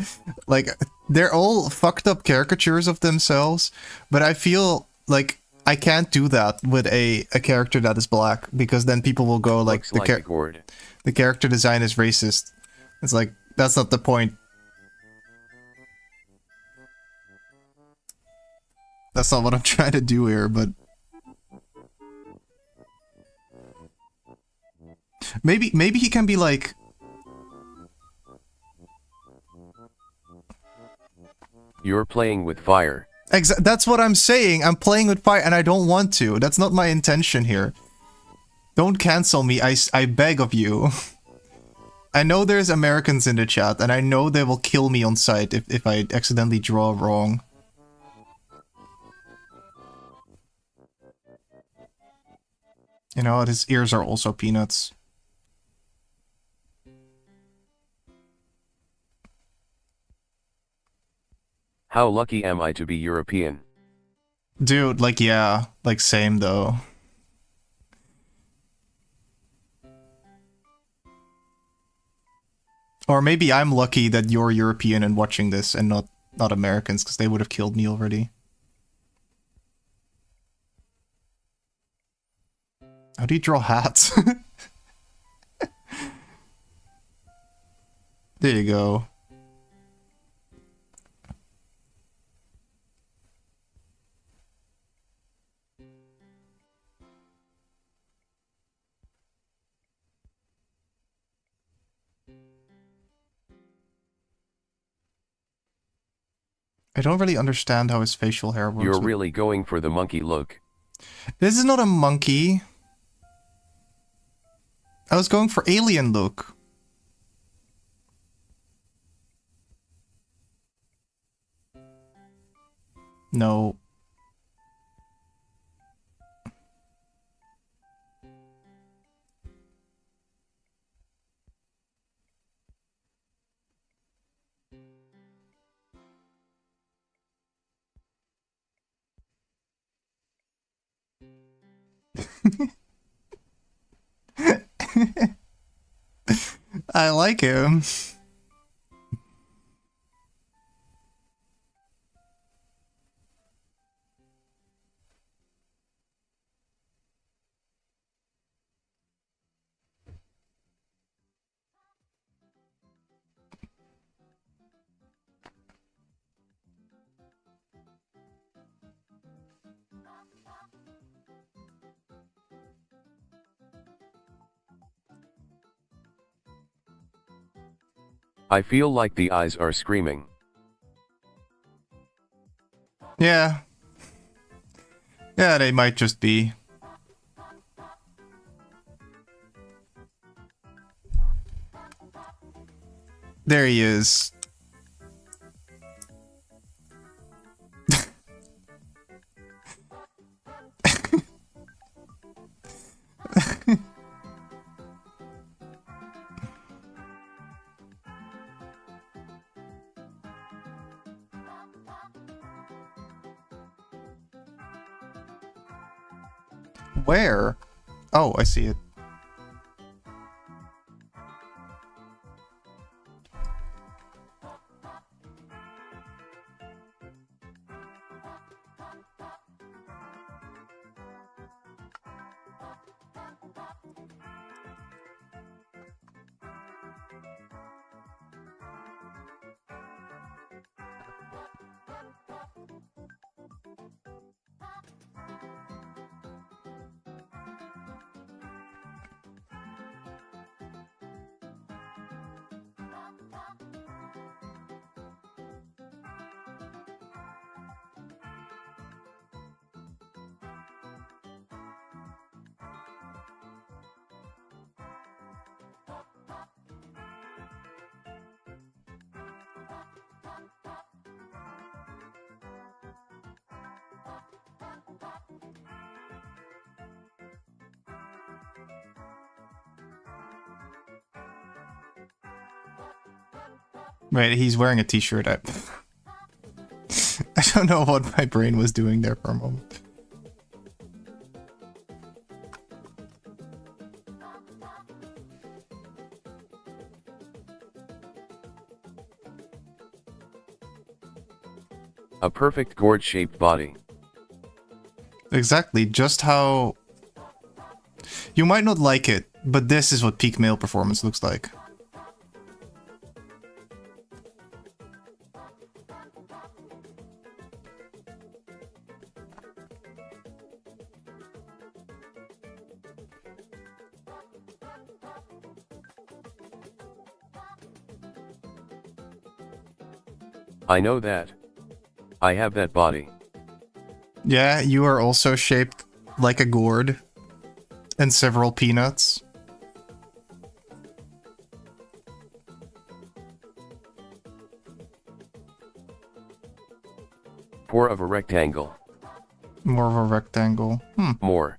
B: Like, they're all fucked up caricatures of themselves, but I feel like I can't do that with a character that is black, because then people will go like, the character design is racist. It's like, that's not the point. That's not what I'm trying to do here, but... Maybe he can be like...
A: You're playing with fire.
B: That's what I'm saying. I'm playing with fire and I don't want to. That's not my intention here. Don't cancel me, I beg of you. I know there's Americans in the chat and I know they will kill me on sight if I accidentally draw wrong. You know what, his ears are also peanuts.
A: How lucky am I to be European?
B: Dude, like, yeah. Like, same, though. Or maybe I'm lucky that you're European and watching this and not Americans, because they would have killed me already. How do you draw hats? There you go. I don't really understand how his facial hair works.
A: You're really going for the monkey look.
B: This is not a monkey. I was going for alien look. No. I like him.
A: I feel like the eyes are screaming.
B: Yeah. Yeah, they might just be. There he is. Where? Oh, I see it. Right, he's wearing a t-shirt. I don't know what my brain was doing there for a moment.
A: A perfect gourd-shaped body.
B: Exactly, just how... You might not like it, but this is what peak male performance looks like.
A: I know that. I have that body.
B: Yeah, you are also shaped like a gourd. And several peanuts.
A: More of a rectangle.
B: More of a rectangle.
A: More.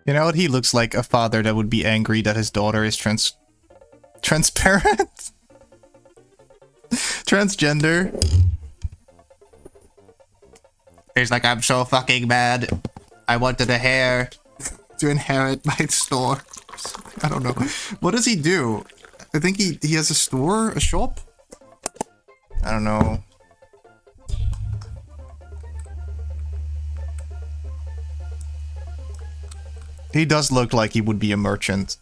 B: You know what? He looks like a father that would be angry that his daughter is transparent? Transgender. He's like, I'm so fucking mad. I wanted a hair to inherit my store. I don't know. What does he do? I think he has a store? A shop? I don't know. He does look like he would be a merchant.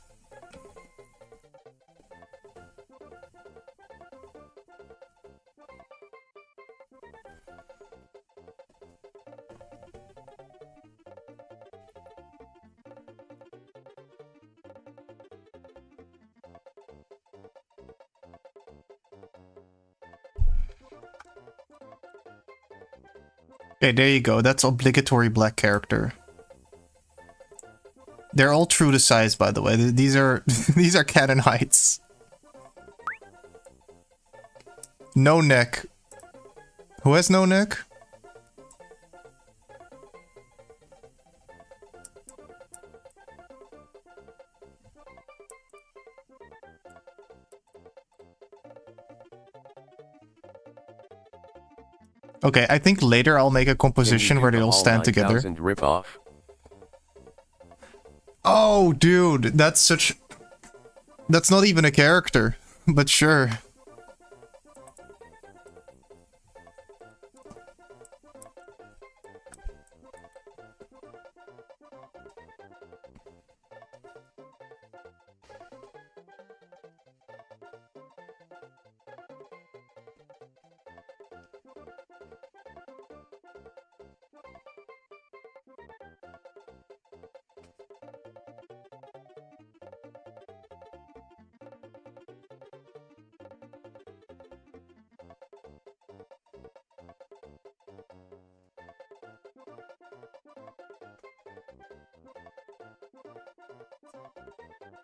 B: Okay, there you go. That's obligatory black character. They're all true to size, by the way. These are these are canon heights. No neck. Who has no neck? Okay, I think later I'll make a composition where they all stand together.
A: Rip off.
B: Oh, dude, that's such... That's not even a character, but sure.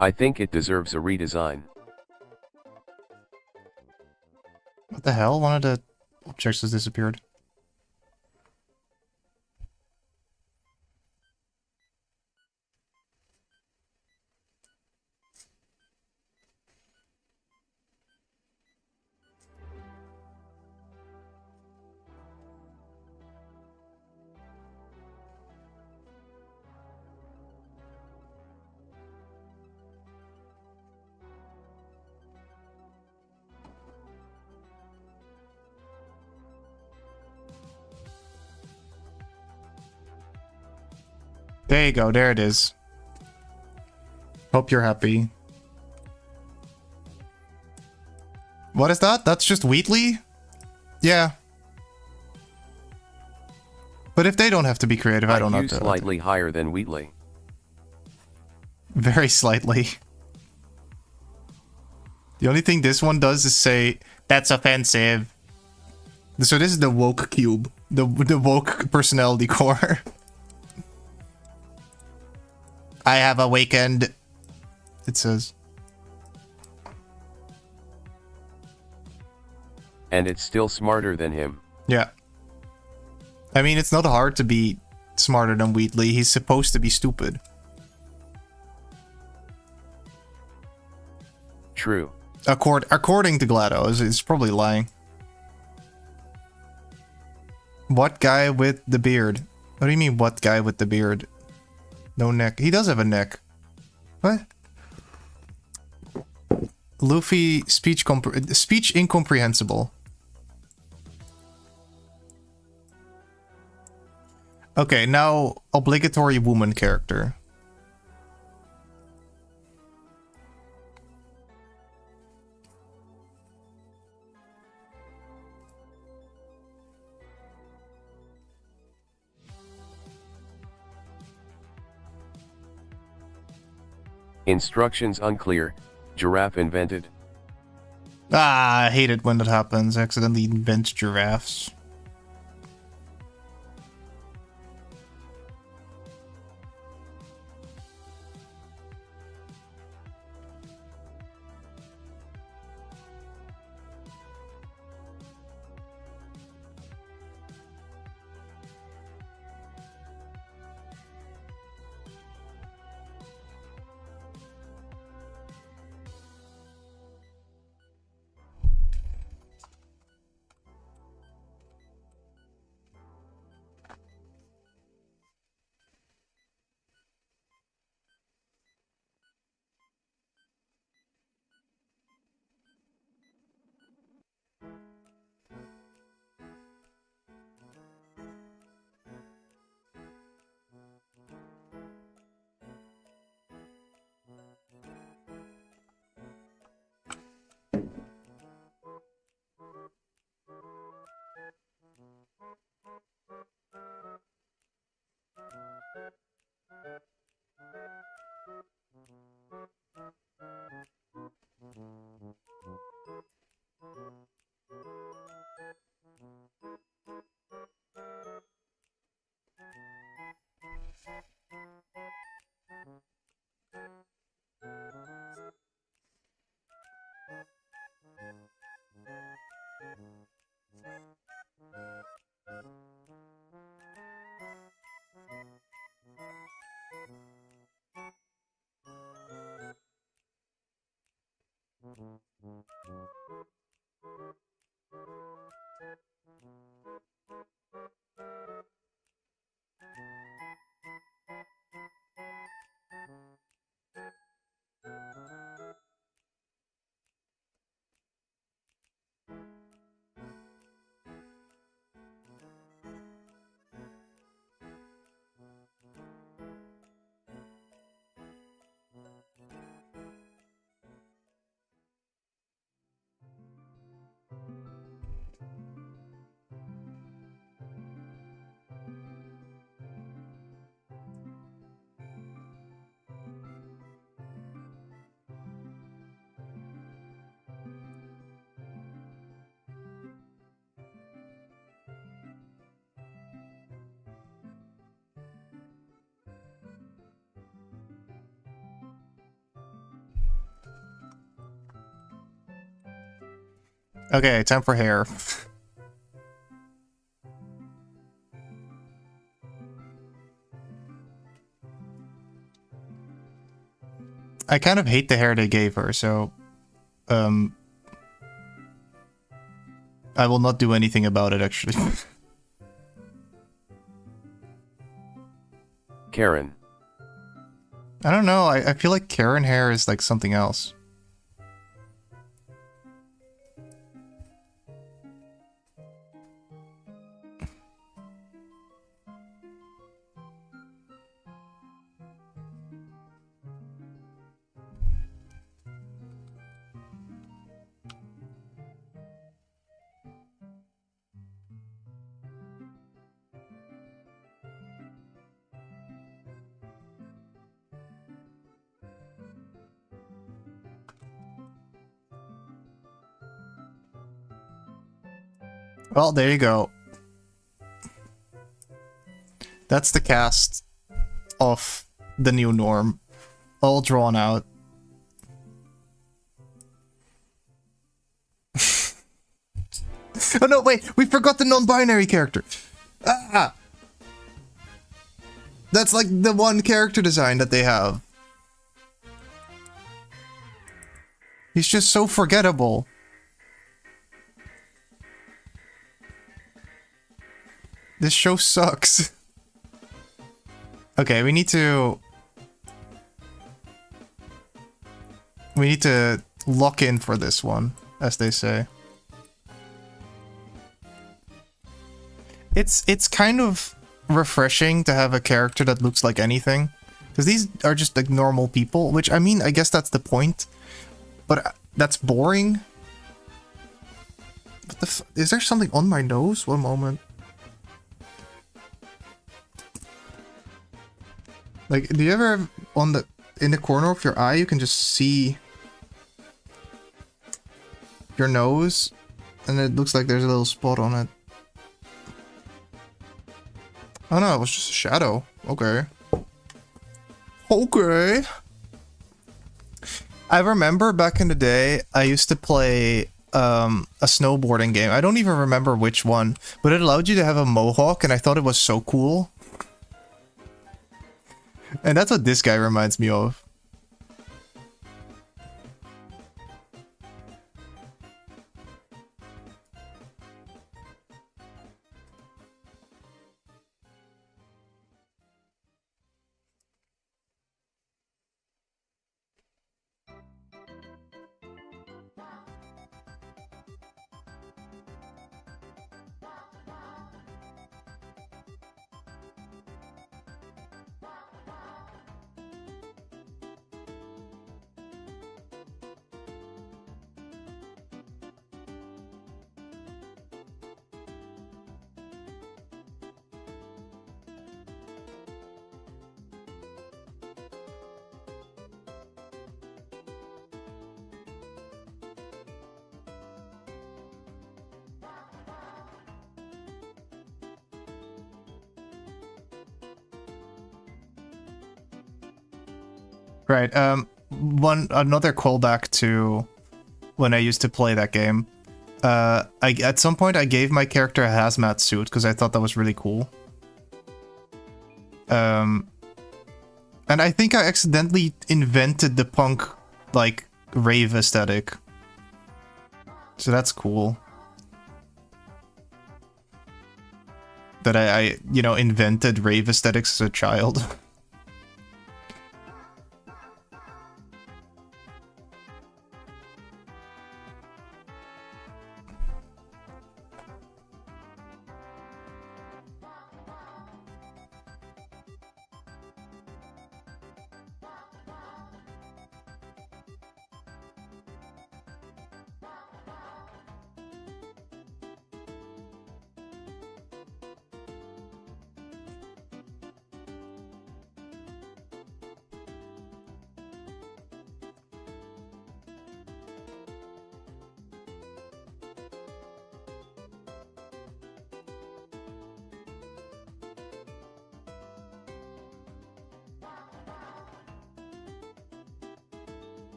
A: I think it deserves a redesign.
B: What the hell? One of the objects has disappeared. There you go, there it is. Hope you're happy. What is that? That's just Wheatley? Yeah. But if they don't have to be creative, I don't know.
A: Slightly higher than Wheatley.
B: Very slightly. The only thing this one does is say, that's offensive. So this is the woke cube. The woke personality core. I have awakened. It says.
A: And it's still smarter than him.
B: Yeah. I mean, it's not hard to be smarter than Wheatley. He's supposed to be stupid.
A: True.
B: According to GLaDOS, it's probably lying. What guy with the beard? What do you mean, what guy with the beard? No neck. He does have a neck. What? Luffy speech incomprehensible. Okay, now obligatory woman character.
A: Instructions unclear. Giraffe invented.
B: Ah, I hate it when that happens. I accidentally invent giraffes. Okay, time for hair. I kind of hate the hair they gave her, so I will not do anything about it, actually.
A: Karen.
B: I don't know, I feel like Karen hair is like something else. Well, there you go. That's the cast of the new norm. All drawn out. Oh no, wait! We forgot the non-binary character! Ah! That's like the one character design that they have. He's just so forgettable. This show sucks. Okay, we need to lock in for this one, as they say. It's kind of refreshing to have a character that looks like anything, because these are just like normal people, which I mean, I guess that's the point, but that's boring. What the is there something on my nose? One moment. Like, do you ever have in the corner of your eye you can just see your nose and it looks like there's a little spot on it? Oh no, it was just a shadow. Okay. Okay. I remember back in the day, I used to play a snowboarding game. I don't even remember which one, but it allowed you to have a mohawk, and I thought it was so cool. And that's what this guy reminds me of. Right, another callback to when I used to play that game. At some point I gave my character a hazmat suit because I thought that was really cool. And I think I accidentally invented the punk, like, rave aesthetic. So that's cool. That I you know, invented rave aesthetics as a child.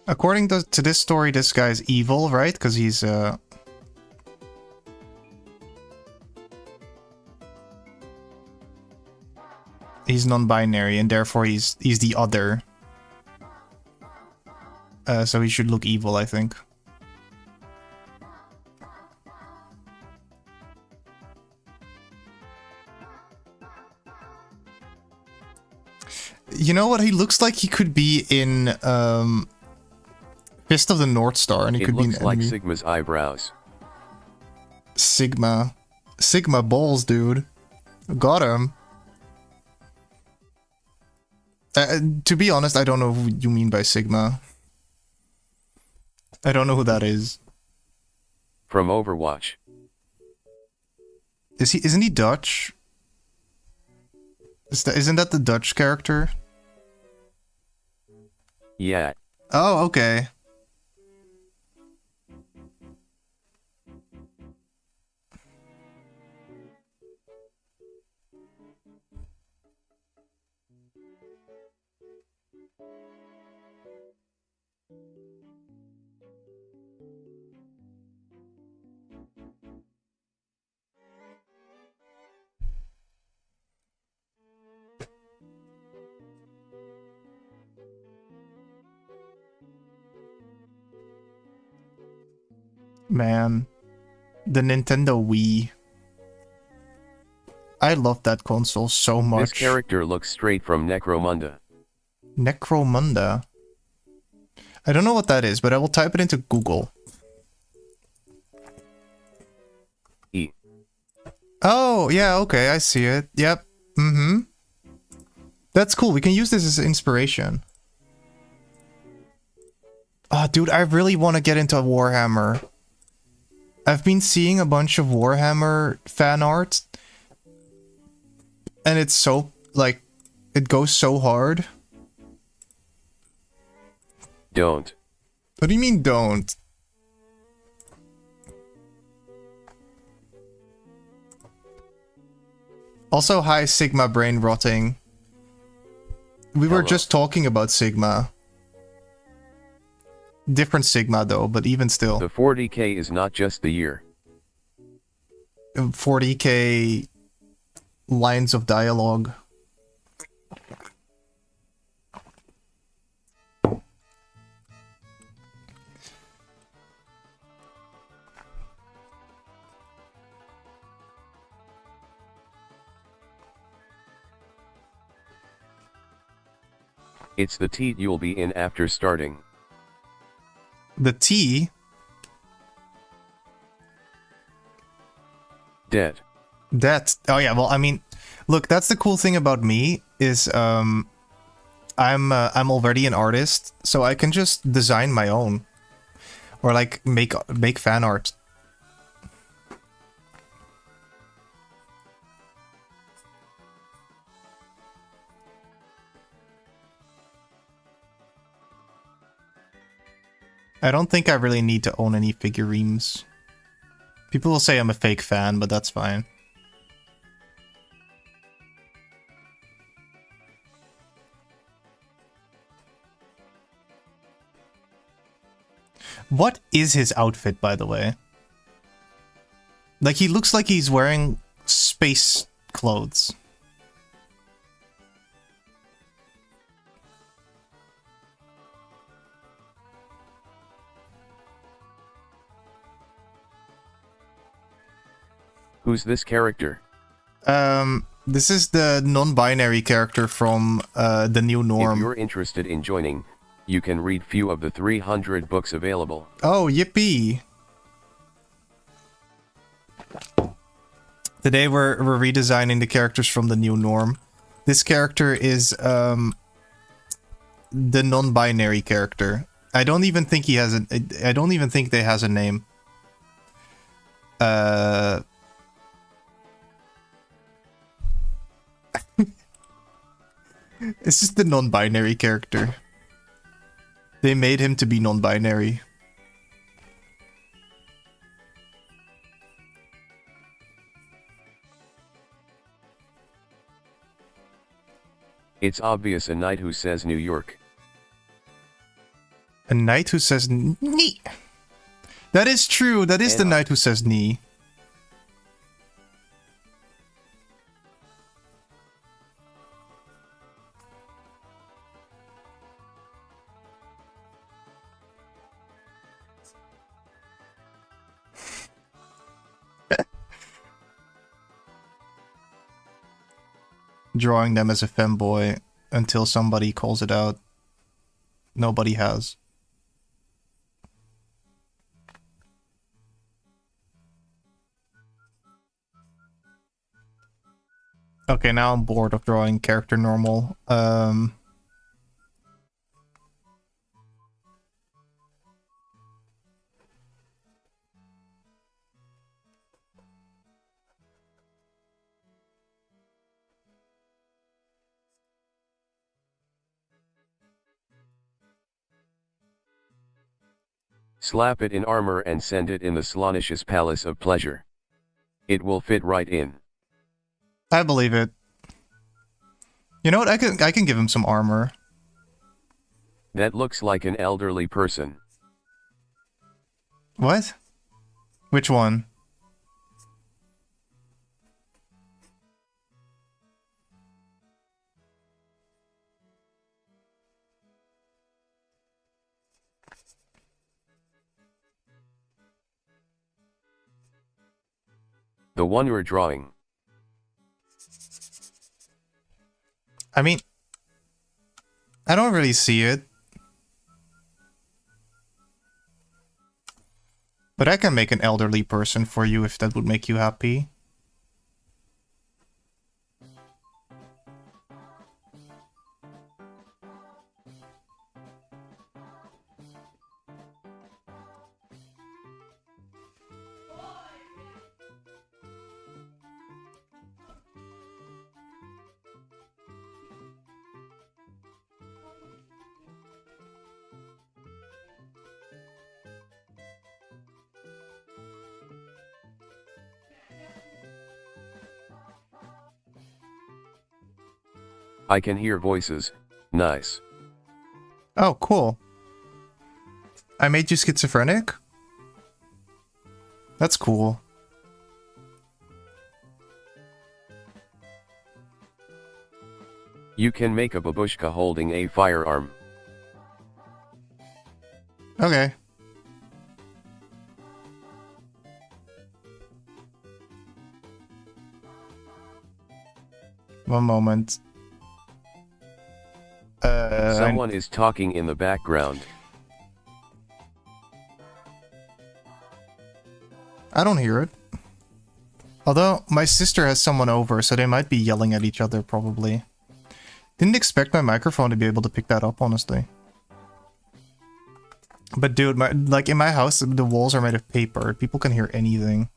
B: According to this story, this guy's evil, right? Because he's non-binary, and therefore he's the other. So he should look evil, I think. You know what? He looks like he could be in Fist of the North Star, and he could be an enemy.
A: It looks like Sigma's eyebrows.
B: Sigma balls, dude. Got him. To be honest, I don't know who you mean by Sigma. I don't know who that is.
A: From Overwatch.
B: Isn't he Dutch? Isn't that the Dutch character?
A: Yeah.
B: Oh, okay. Man, the Nintendo Wii. I love that console so much.
A: This character looks straight from Necromunda.
B: Necromunda. I don't know what that is, but I will type it into Google.
A: E.
B: Oh, yeah, okay, I see it. Yep. Mm-hmm. That's cool. We can use this as inspiration. Oh, dude, I really want to get into Warhammer. I've been seeing a bunch of Warhammer fan art. And it's so, like, it goes so hard.
A: Don't.
B: What do you mean, don't? Also, hi, Sigma brain rotting. We were just talking about Sigma. Different Sigma, though, but even still.
A: The 40k is not just the year.
B: 40k lines of dialogue.
A: It's the teat you'll be in after starting.
B: The T?
A: Dead.
B: That. Oh yeah, well, I mean, look, that's the cool thing about me is I'm already an artist, so I can just design my own. Or like make fan art. I don't think I really need to own any figurines. People will say I'm a fake fan, but that's fine. What is his outfit, by the way? Like, he looks like he's wearing space clothes.
A: Who's this character?
B: This is the non-binary character from the new norm.
A: If you're interested in joining, you can read few of the 300 books available.
B: Oh, yippee! Today we're redesigning the characters from the new norm. This character is the non-binary character. I don't even think he has I don't even think they has a name. It's just the non-binary character. They made him to be non-binary.
A: It's obvious a knight who says New York.
B: A knight who says knee. That is true. That is the knight who says knee. Drawing them as a femboy until somebody calls it out. Nobody has. Okay, now I'm bored of drawing character normal.
A: Slap it in armor and send it in the Slaanisches Palace of Pleasure. It will fit right in.
B: I believe it. You know what? I can give him some armor.
A: That looks like an elderly person.
B: What? Which one?
A: The one you're drawing.
B: I mean, I don't really see it. But I can make an elderly person for you if that would make you happy.
A: I can hear voices. Nice.
B: Oh, cool. I made you schizophrenic? That's cool.
A: You can make a babushka holding a firearm.
B: Okay. One moment.
A: Someone is talking in the background.
B: I don't hear it. Although, my sister has someone over, so they might be yelling at each other, probably. Didn't expect my microphone to be able to pick that up, honestly. But dude, like in my house, the walls are made of paper. People can hear anything.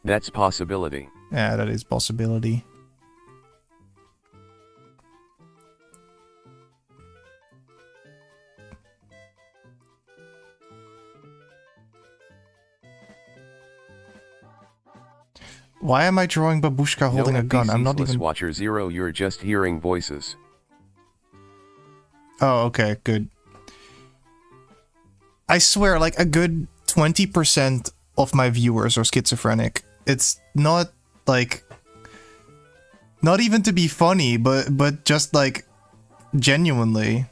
A: That's possibility.
B: Yeah, that is possibility. Why am I drawing Babushka holding a gun? I'm not even...
A: Watcher Zero, you're just hearing voices.
B: Oh, okay, good. I swear, like, a good 20% of my viewers are schizophrenic. It's not, like... Not even to be funny, but just, like, genuinely.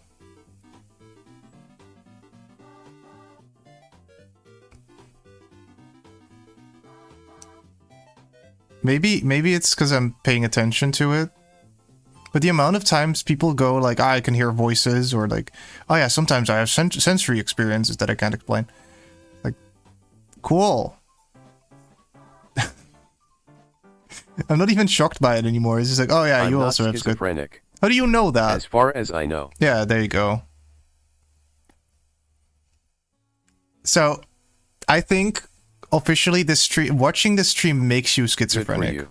B: Maybe it's because I'm paying attention to it. But the amount of times people go like, I can hear voices, or like, oh yeah, sometimes I have sensory experiences that I can't explain. Like, cool. I'm not even shocked by it anymore. It's just like, oh yeah, you also have schizophrenic. How do you know that?
A: As far as I know.
B: Yeah, there you go. So, I think officially this stream, watching this stream makes you schizophrenic.
A: Good for you.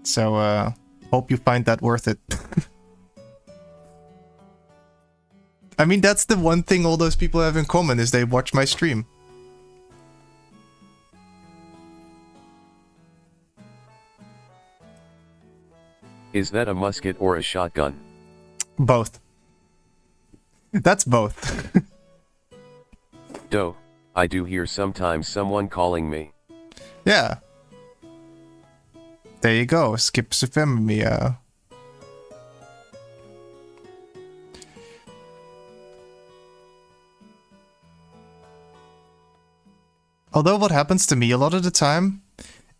B: So, hope you find that worth it. I mean, that's the one thing all those people have in common, is they watch my stream.
A: Is that a musket or a shotgun?
B: Both. That's both.
A: Doe, I do hear sometimes someone calling me.
B: Yeah. There you go, schizophrenia. Although what happens to me a lot of the time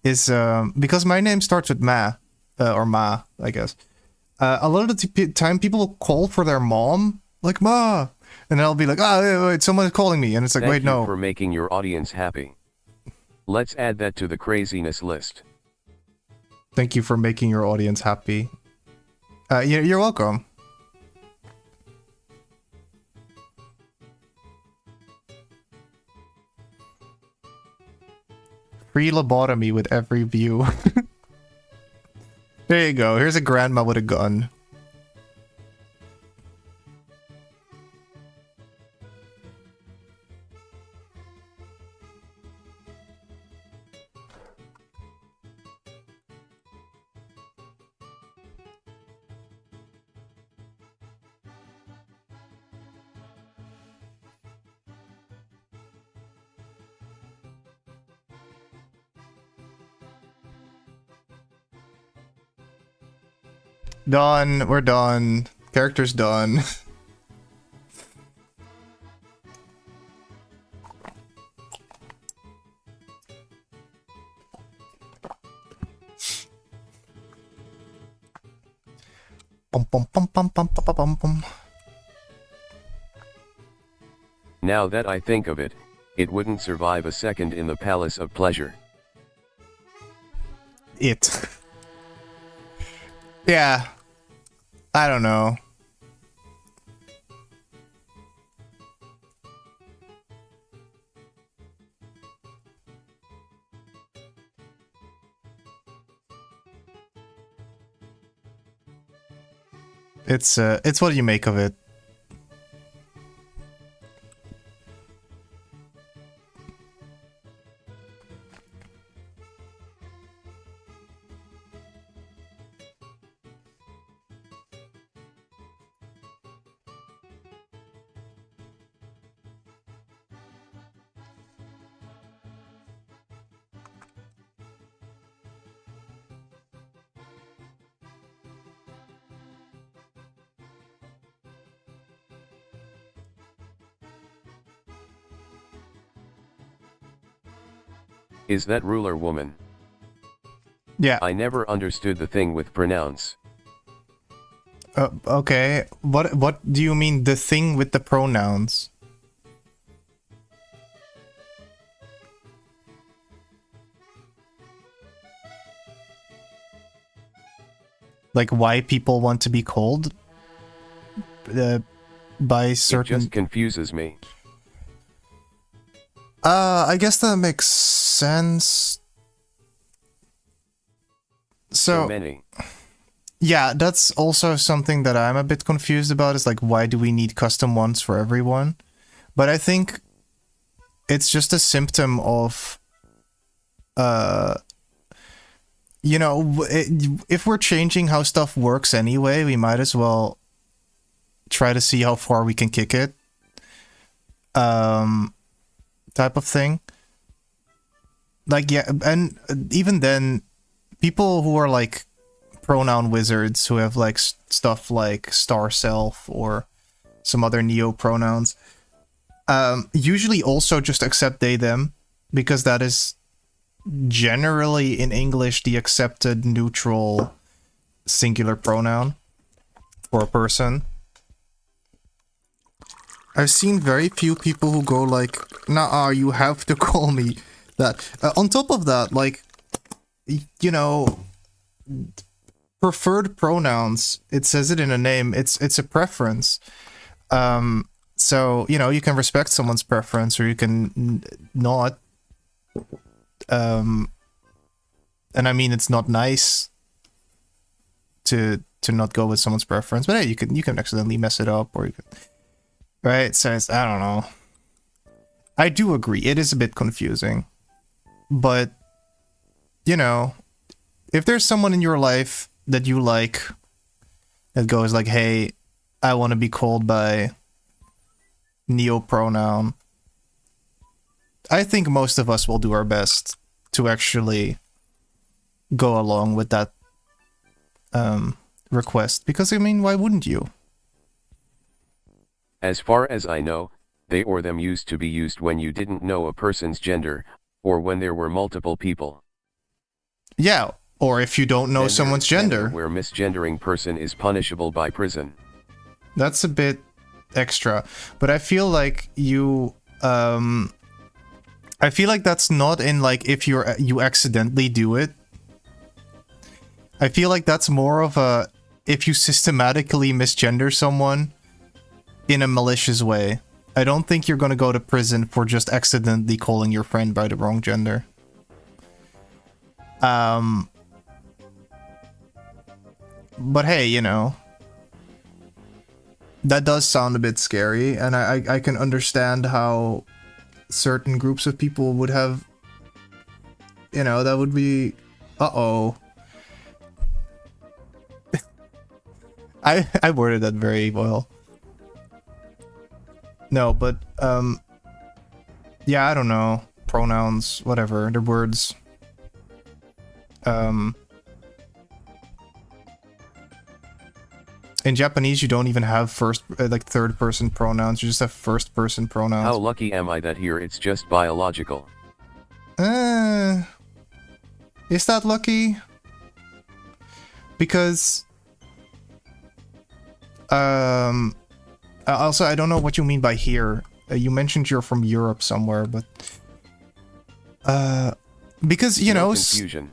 B: is, because my name starts with Ma, or Ma, I guess. A lot of the time people will call for their mom, like Ma, and I'll be like, oh, wait, someone's calling me, and it's like, wait, no.
A: Thank you for making your audience happy. Let's add that to the craziness list.
B: Thank you for making your audience happy. You're welcome. Free lobotomy with every view. There you go. Here's a grandma with a gun. Done. We're done. Character's done. Bum, bum, bum, bum, bum, bum, bum, bum.
A: Now that I think of it, it wouldn't survive a second in the palace of pleasure.
B: Yeah. I don't know. It's what you make of it.
A: Is that ruler woman?
B: Yeah.
A: I never understood the thing with pronouns.
B: Okay. What do you mean, the thing with the pronouns? Like why people want to be called by certain...
A: It just confuses me.
B: I guess that makes sense.
A: So many.
B: Yeah, that's also something that I'm a bit confused about, is like, why do we need custom ones for everyone? But I think it's just a symptom of, you know, if we're changing how stuff works anyway, we might as well try to see how far we can kick it. Type of thing. Like, yeah, and even then, people who are like pronoun wizards, who have like stuff like star self or some other neo pronouns, usually also just accept they them, because that is generally in English the accepted neutral singular pronoun for a person. I've seen very few people who go like, nah, you have to call me that. On top of that, like, you know, preferred pronouns, it says it in a name, it's a preference. So, you know, you can respect someone's preference or you can not. And I mean, it's not nice to not go with someone's preference, but hey, you can accidentally mess it up, or you can... Right, so it's, I don't know. I do agree, it is a bit confusing. But, you know, if there's someone in your life that you like, that goes like, hey, I want to be called by neo-pronoun, I think most of us will do our best to actually go along with that request. Because, I mean, why wouldn't you?
A: As far as I know, they or them used to be used when you didn't know a person's gender, or when there were multiple people.
B: Yeah, or if you don't know someone's gender.
A: Where misgendering person is punishable by prison.
B: That's a bit extra, but I feel like you, I feel like that's not in like if you accidentally do it. I feel like that's more of a if you systematically misgender someone in a malicious way. I don't think you're gonna go to prison for just accidentally calling your friend by the wrong gender. But hey, you know, that does sound a bit scary, and I can understand how certain groups of people would have, you know, that would be, uh-oh. I worded that very well. No, but, yeah, I don't know. Pronouns, whatever, they're words. In Japanese, you don't even have like third-person pronouns. You just have first-person pronouns.
A: How lucky am I that here it's just biological?
B: Is that lucky? Because, also, I don't know what you mean by here. You mentioned you're from Europe somewhere, but, because, you know...
A: Confusion.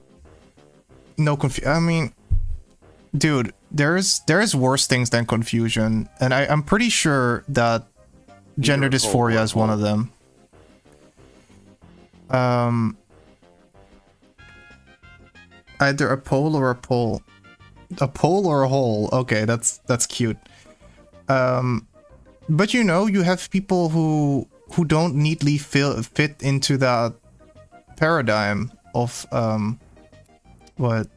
B: No confusion. I mean... Dude, there's worse things than confusion, and I'm pretty sure that gender dysphoria is one of them. Either a pole or a pole. A pole or a hole. Okay, that's cute. But you know, you have people who don't neatly fit into that paradigm of what?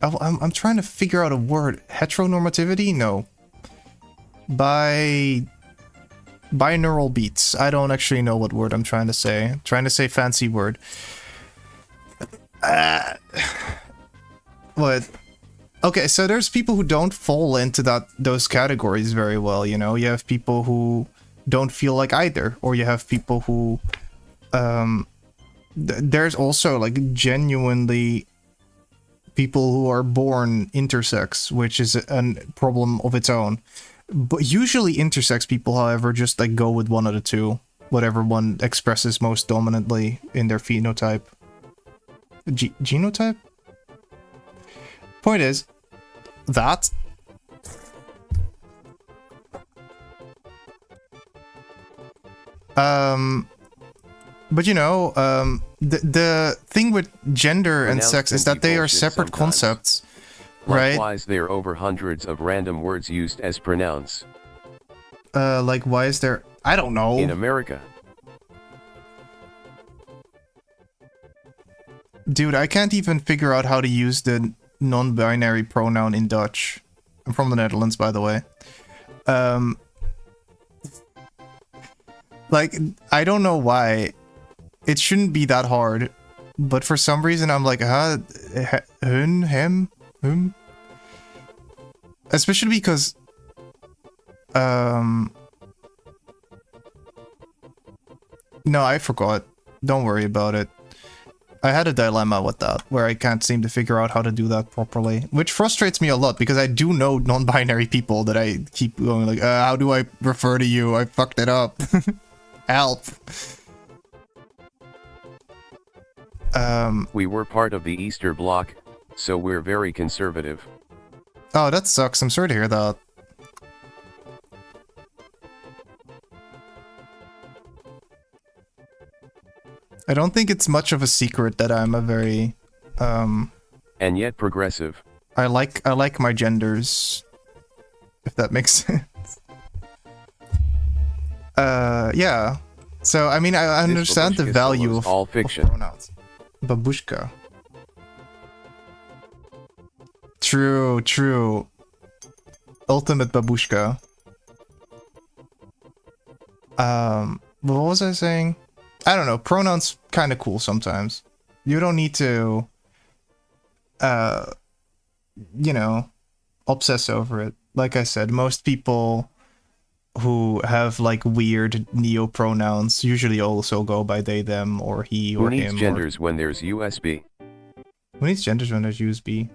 B: I'm trying to figure out a word. Heteronormativity? No. Binaural beats. I don't actually know what word I'm trying to say. I'm trying to say fancy word. What? Okay, so there's people who don't fall into those categories very well, you know? You have people who don't feel like either, or you have people who... there's also, like, genuinely... people who are born intersex, which is a problem of its own. But usually intersex people, however, just like go with one of the two. Whatever one expresses most dominantly in their phenotype. Genotype? Point is, that... But you know, the thing with gender and sex is that they are separate concepts, right?
A: Likewise, there are over hundreds of random words used as pronouns.
B: Like, why is there... I don't know.
A: In America.
B: Dude, I can't even figure out how to use the non-binary pronoun in Dutch. I'm from the Netherlands, by the way. Like, I don't know why. It shouldn't be that hard, but for some reason I'm like, hun, him, whom? Especially because, no, I forgot. Don't worry about it. I had a dilemma with that, where I can't seem to figure out how to do that properly, which frustrates me a lot, because I do know non-binary people that I keep going like, how do I refer to you? I fucked it up. Help.
A: We were part of the Easter Bloc, so we're very conservative.
B: Oh, that sucks. I'm sorry to hear that. I don't think it's much of a secret that I'm a very,
A: and yet progressive.
B: I like my genders, if that makes sense. Yeah. So, I mean, I understand the value of
A: all fiction.
B: Pronouns. Babushka. True, true. Ultimate babushka. What was I saying? I don't know, pronouns kind of cool sometimes. You don't need to, you know, obsess over it. Like I said, most people who have like weird neo-pronouns usually also go by they, them, or he, or him.
A: Who needs genders when there's USB?
B: Who needs genders when there's USB?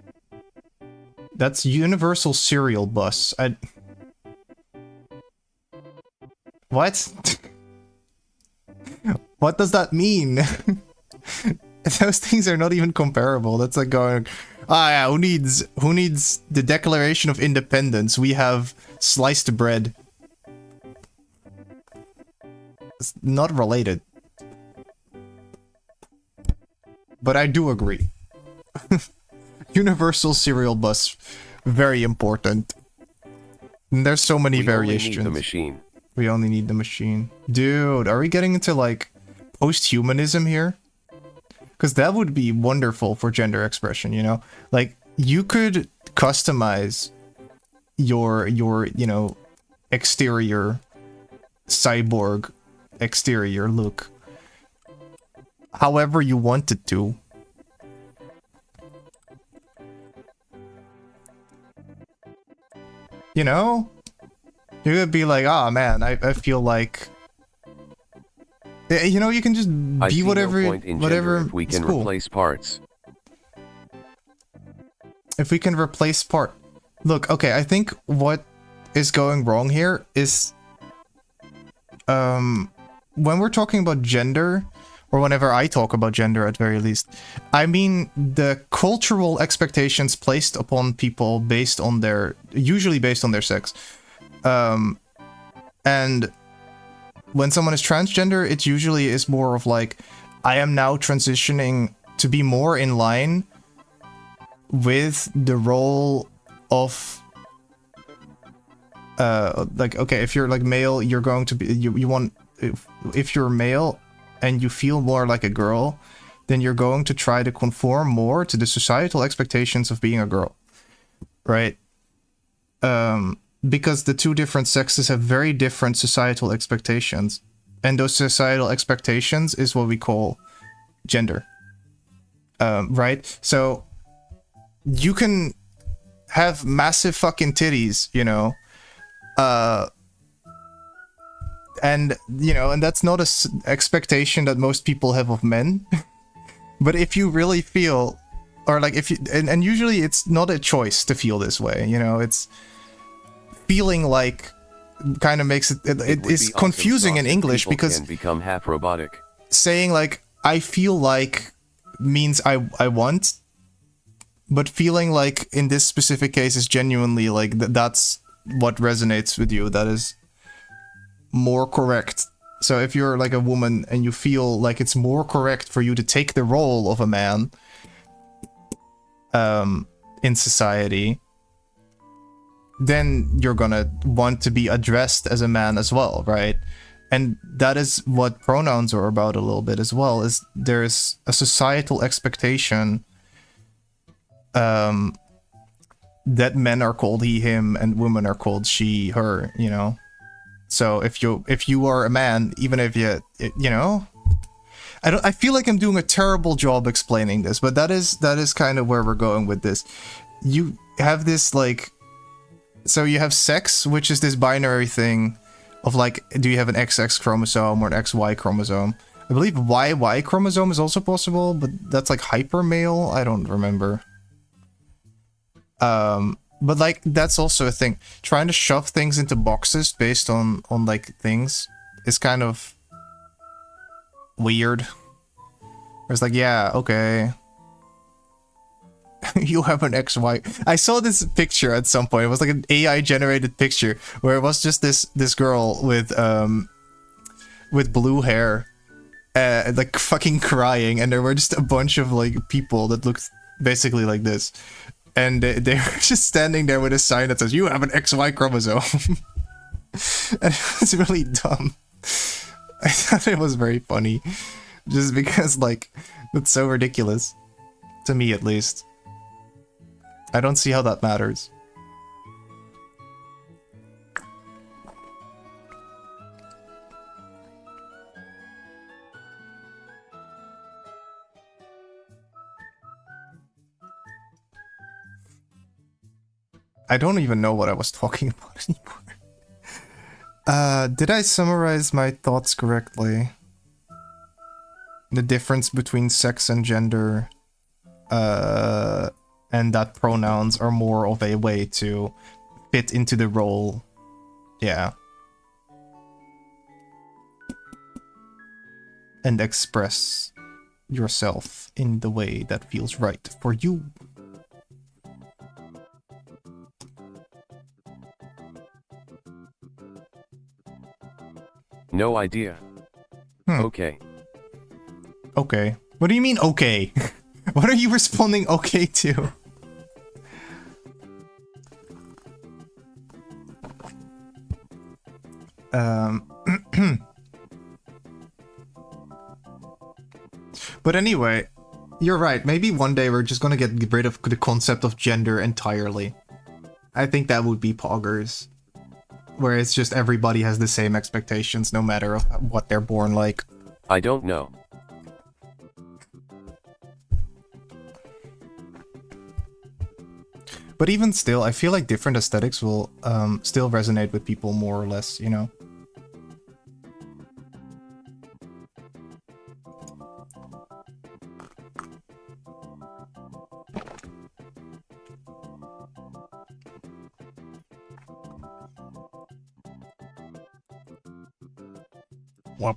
B: That's universal serial bus. What? What does that mean? Those things are not even comparable. That's like going, yeah, who needs the Declaration of Independence? We have sliced bread. It's not related. But I do agree. Universal serial bus, very important. And there's so many variations.
A: We only need the machine.
B: We only need the machine. Dude, are we getting into like post-humanism here? Because that would be wonderful for gender expression, you know? Like, you could customize your you know, exterior cyborg exterior look however you wanted to. You know? You could be like, oh man, I feel like, you know, you can just be whatever, whatever.
A: If we can
B: cool.
A: replace parts.
B: If we can replace part. Look, okay, I think what is going wrong here is, when we're talking about gender, or whenever I talk about gender at very least, I mean the cultural expectations placed upon people based on their, usually based on their sex. And when someone is transgender, it usually is more of like, I am now transitioning to be more in line with the role of, like, okay, if you're like male, you're going to be, you want, if you're male and you feel more like a girl, then you're going to try to conform more to the societal expectations of being a girl, right? Because the two different sexes have very different societal expectations, and those societal expectations is what we call gender, right? So you can have massive fucking titties, you know, and you know, and that's not a expectation that most people have of men. But if you really feel, or like if you, and usually it's not a choice to feel this way, you know, it's feeling like kind of makes it is confusing in English because
A: can become half robotic.
B: Saying like I feel like means I want, but feeling like in this specific case is genuinely like that's what resonates with you. That is more correct. So if you're like a woman and you feel like it's more correct for you to take the role of a man in society, then you're gonna want to be addressed as a man as well, right? And that is what pronouns are about a little bit as well, is there's a societal expectation that men are called he, him, and women are called she, her, you know? So if you are a man, even if you know, I feel like I'm doing a terrible job explaining this, but that is kind of where we're going with this. You have this like, so you have sex, which is this binary thing of like, do you have an XX chromosome or an XY chromosome? I believe YY chromosome is also possible, but that's like hyper male. I don't remember. But like that's also a thing. Trying to shove things into boxes based on like things is kind of weird. It's like, yeah, okay. You have an XY. I saw this picture at some point. It was like an AI generated picture where it was just this girl with blue hair, like fucking crying, and there were just a bunch of like people that looked basically like this, and they were just standing there with a sign that says, "You have an XY chromosome," and it was really dumb. I thought it was very funny, just because like it's so ridiculous, to me at least. I don't see how that matters. I don't even know what I was talking about anymore. Did I summarize my thoughts correctly? The difference between sex and gender, and that pronouns are more of a way to fit into the role. Yeah. And express yourself in the way that feels right for you.
A: No idea. Okay.
B: Okay. What do you mean, okay? What are you responding okay to? But anyway, you're right. Maybe one day we're just gonna get rid of the concept of gender entirely. I think that would be poggers. Where it's just everybody has the same expectations no matter what they're born like.
A: I don't know.
B: But even still, I feel like different aesthetics will still resonate with people more or less, you know? Well,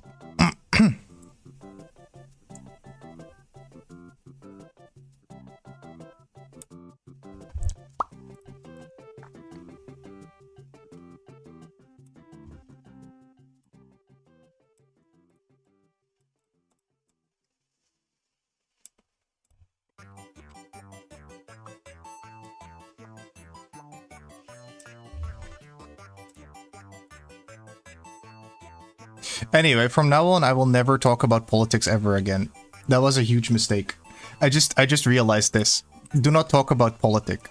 B: anyway, from now on, I will never talk about politics ever again. That was a huge mistake. I just realized this. Do not talk about politics.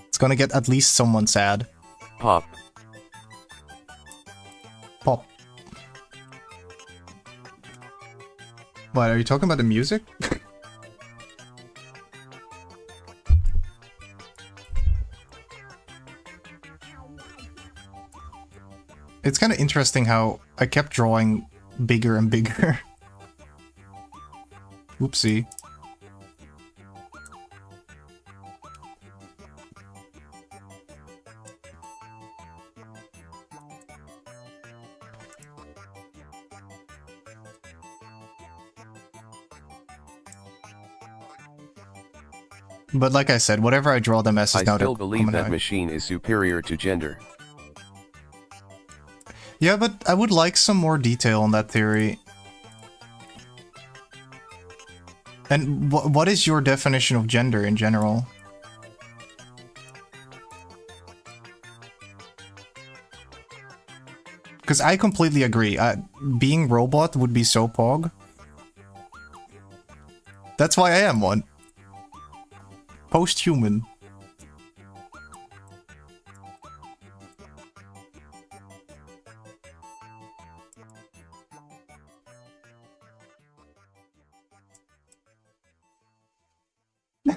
B: It's gonna get at least someone sad.
A: Pop.
B: Pop. What, are you talking about the music? It's kind of interesting how I kept drawing bigger and bigger. Oopsie. But like I said, whatever I draw them as is
A: I
B: now
A: still
B: the
A: believe that
B: common-
A: machine is superior to gender.
B: Yeah, but I would like some more detail on that theory. And what is your definition of gender in general? Because I completely agree. Being robot would be so pog. That's why I am one. Post-human.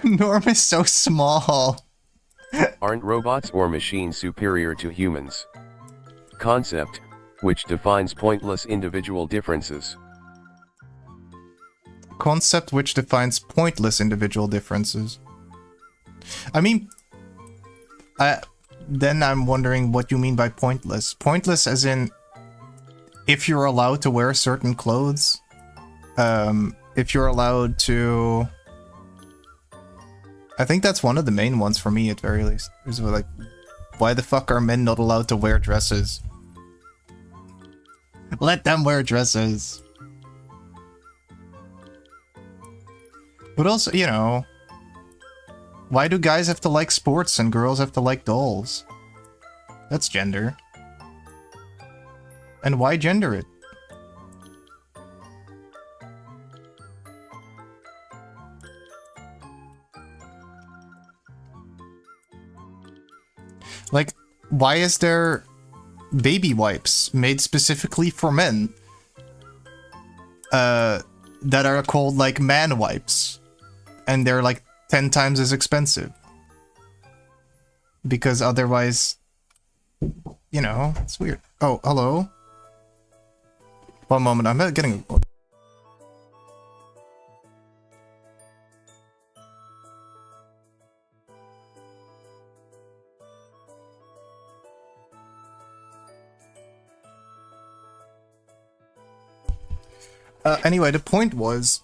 B: Norm is so small.
A: Aren't robots or machines superior to humans? Concept, which defines pointless individual differences.
B: Concept which defines pointless individual differences. I mean, then I'm wondering what you mean by pointless. Pointless as in, if you're allowed to wear certain clothes, if you're allowed to... I think that's one of the main ones for me, at very least. Is like, why the fuck are men not allowed to wear dresses? Let them wear dresses. But also, you know, why do guys have to like sports and girls have to like dolls? That's gender. And why gender it? Like, why is there baby wipes made specifically for men? That are called, like, man wipes. And they're, like, 10 times as expensive. Because otherwise, you know, it's weird. Oh, hello? One moment, I'm not getting... Anyway, the point was...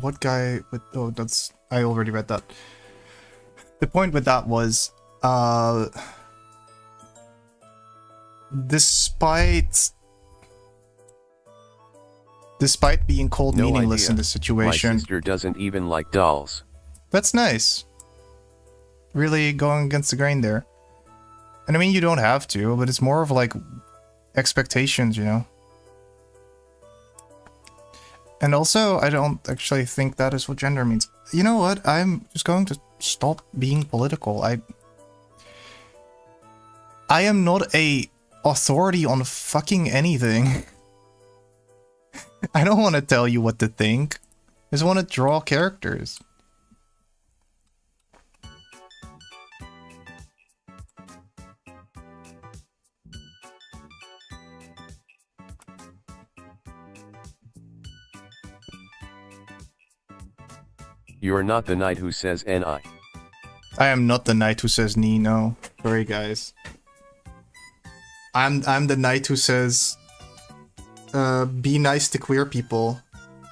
B: what guy with... Oh, that's... I already read that. The point with that was... Despite being called
A: No
B: meaningless
A: idea.
B: in this situation...
A: My sister doesn't even like dolls.
B: That's nice. Really going against the grain there. And I mean, you don't have to, but it's more of like expectations, you know? And also, I don't actually think that is what gender means. You know what? I'm just going to stop being political. I am not a authority on fucking anything. I don't want to tell you what to think. I just want to draw characters.
A: You are not the knight who says "ni".
B: I am not the knight who says "ni", no. Sorry, guys. I'm the knight who says be nice to queer people,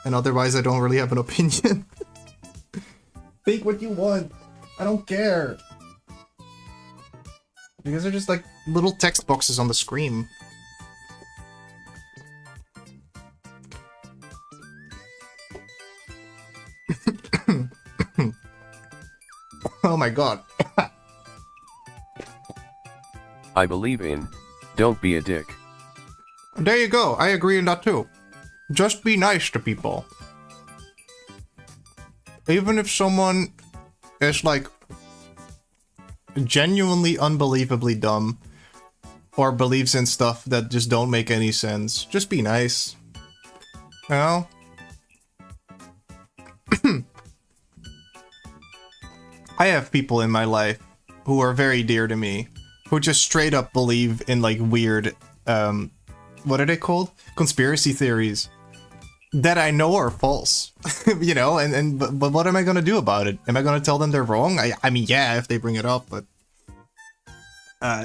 B: and otherwise I don't really have an opinion. Think what you want. I don't care. Because they're just like little text boxes on the screen. Oh my god.
A: I believe in don't be a dick.
B: There you go. I agree on that too. Just be nice to people. Even if someone is like genuinely unbelievably dumb or believes in stuff that just don't make any sense, just be nice. You know? I have people in my life who are very dear to me, who just straight up believe in like weird, what are they called? Conspiracy theories that I know are false, you know, but what am I gonna do about it? Am I gonna tell them they're wrong? I mean, yeah, if they bring it up, but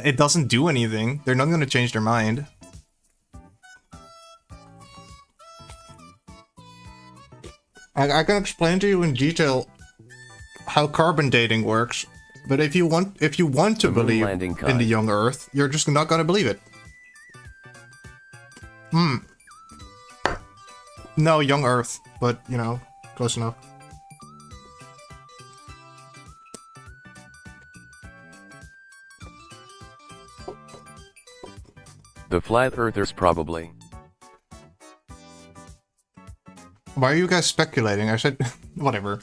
B: it doesn't do anything. They're not gonna change their mind. I can explain to you in detail how carbon dating works, but if you want to believe in the young Earth, you're just not gonna believe it. No, young Earth, but you know, close enough.
A: The flat earthers probably.
B: Why are you guys speculating? I said, whatever.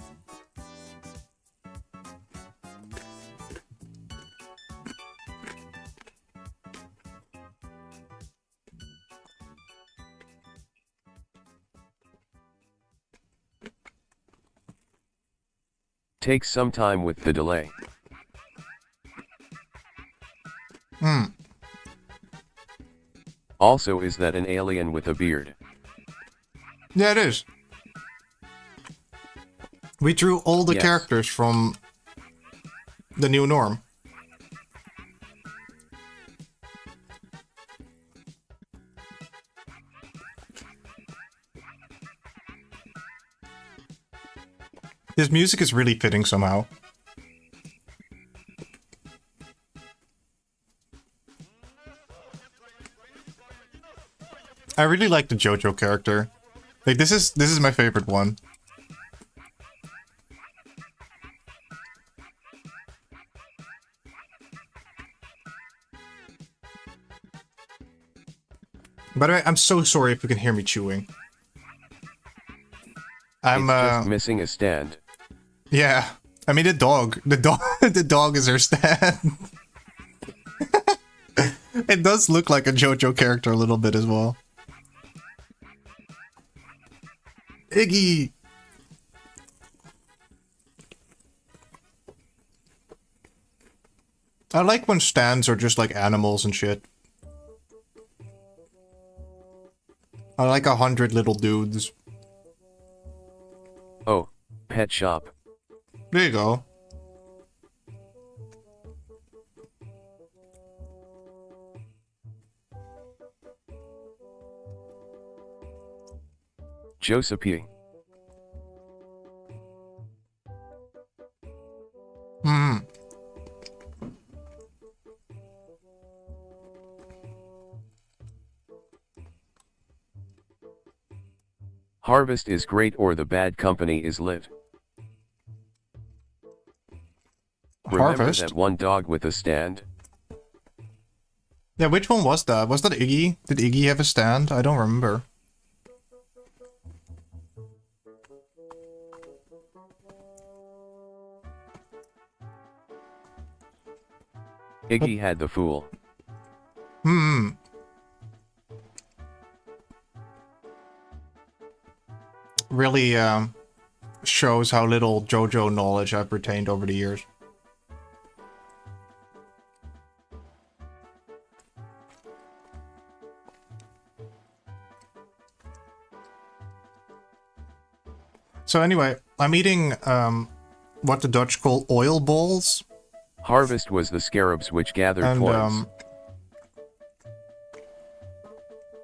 A: Takes some time with the delay. Also, is that an alien with a beard?
B: Yeah, it is. We drew all the characters from the new norm. His music is really fitting somehow. I really like the JoJo character. Like this is my favorite one. By the way, I'm so sorry if you can hear me chewing.
A: It's just missing a stand.
B: Yeah, I mean the dog, the dog is her stand. It does look like a JoJo character a little bit as well. Iggy. I like when stands are just like animals and shit. I like 100 little dudes.
A: Oh, pet shop.
B: There you go.
A: Josephine. Harvest is great or the bad company is lit. Remember
B: Harvest?
A: that one dog with a stand?
B: Yeah, which one was that? Was that Iggy? Did Iggy have a stand? I don't remember.
A: Iggy had the fool.
B: Hmm. Really shows how little JoJo knowledge I've retained over the years. So anyway, I'm eating what the Dutch call oil balls.
A: Harvest was the scarabs which gathered
B: And
A: coins.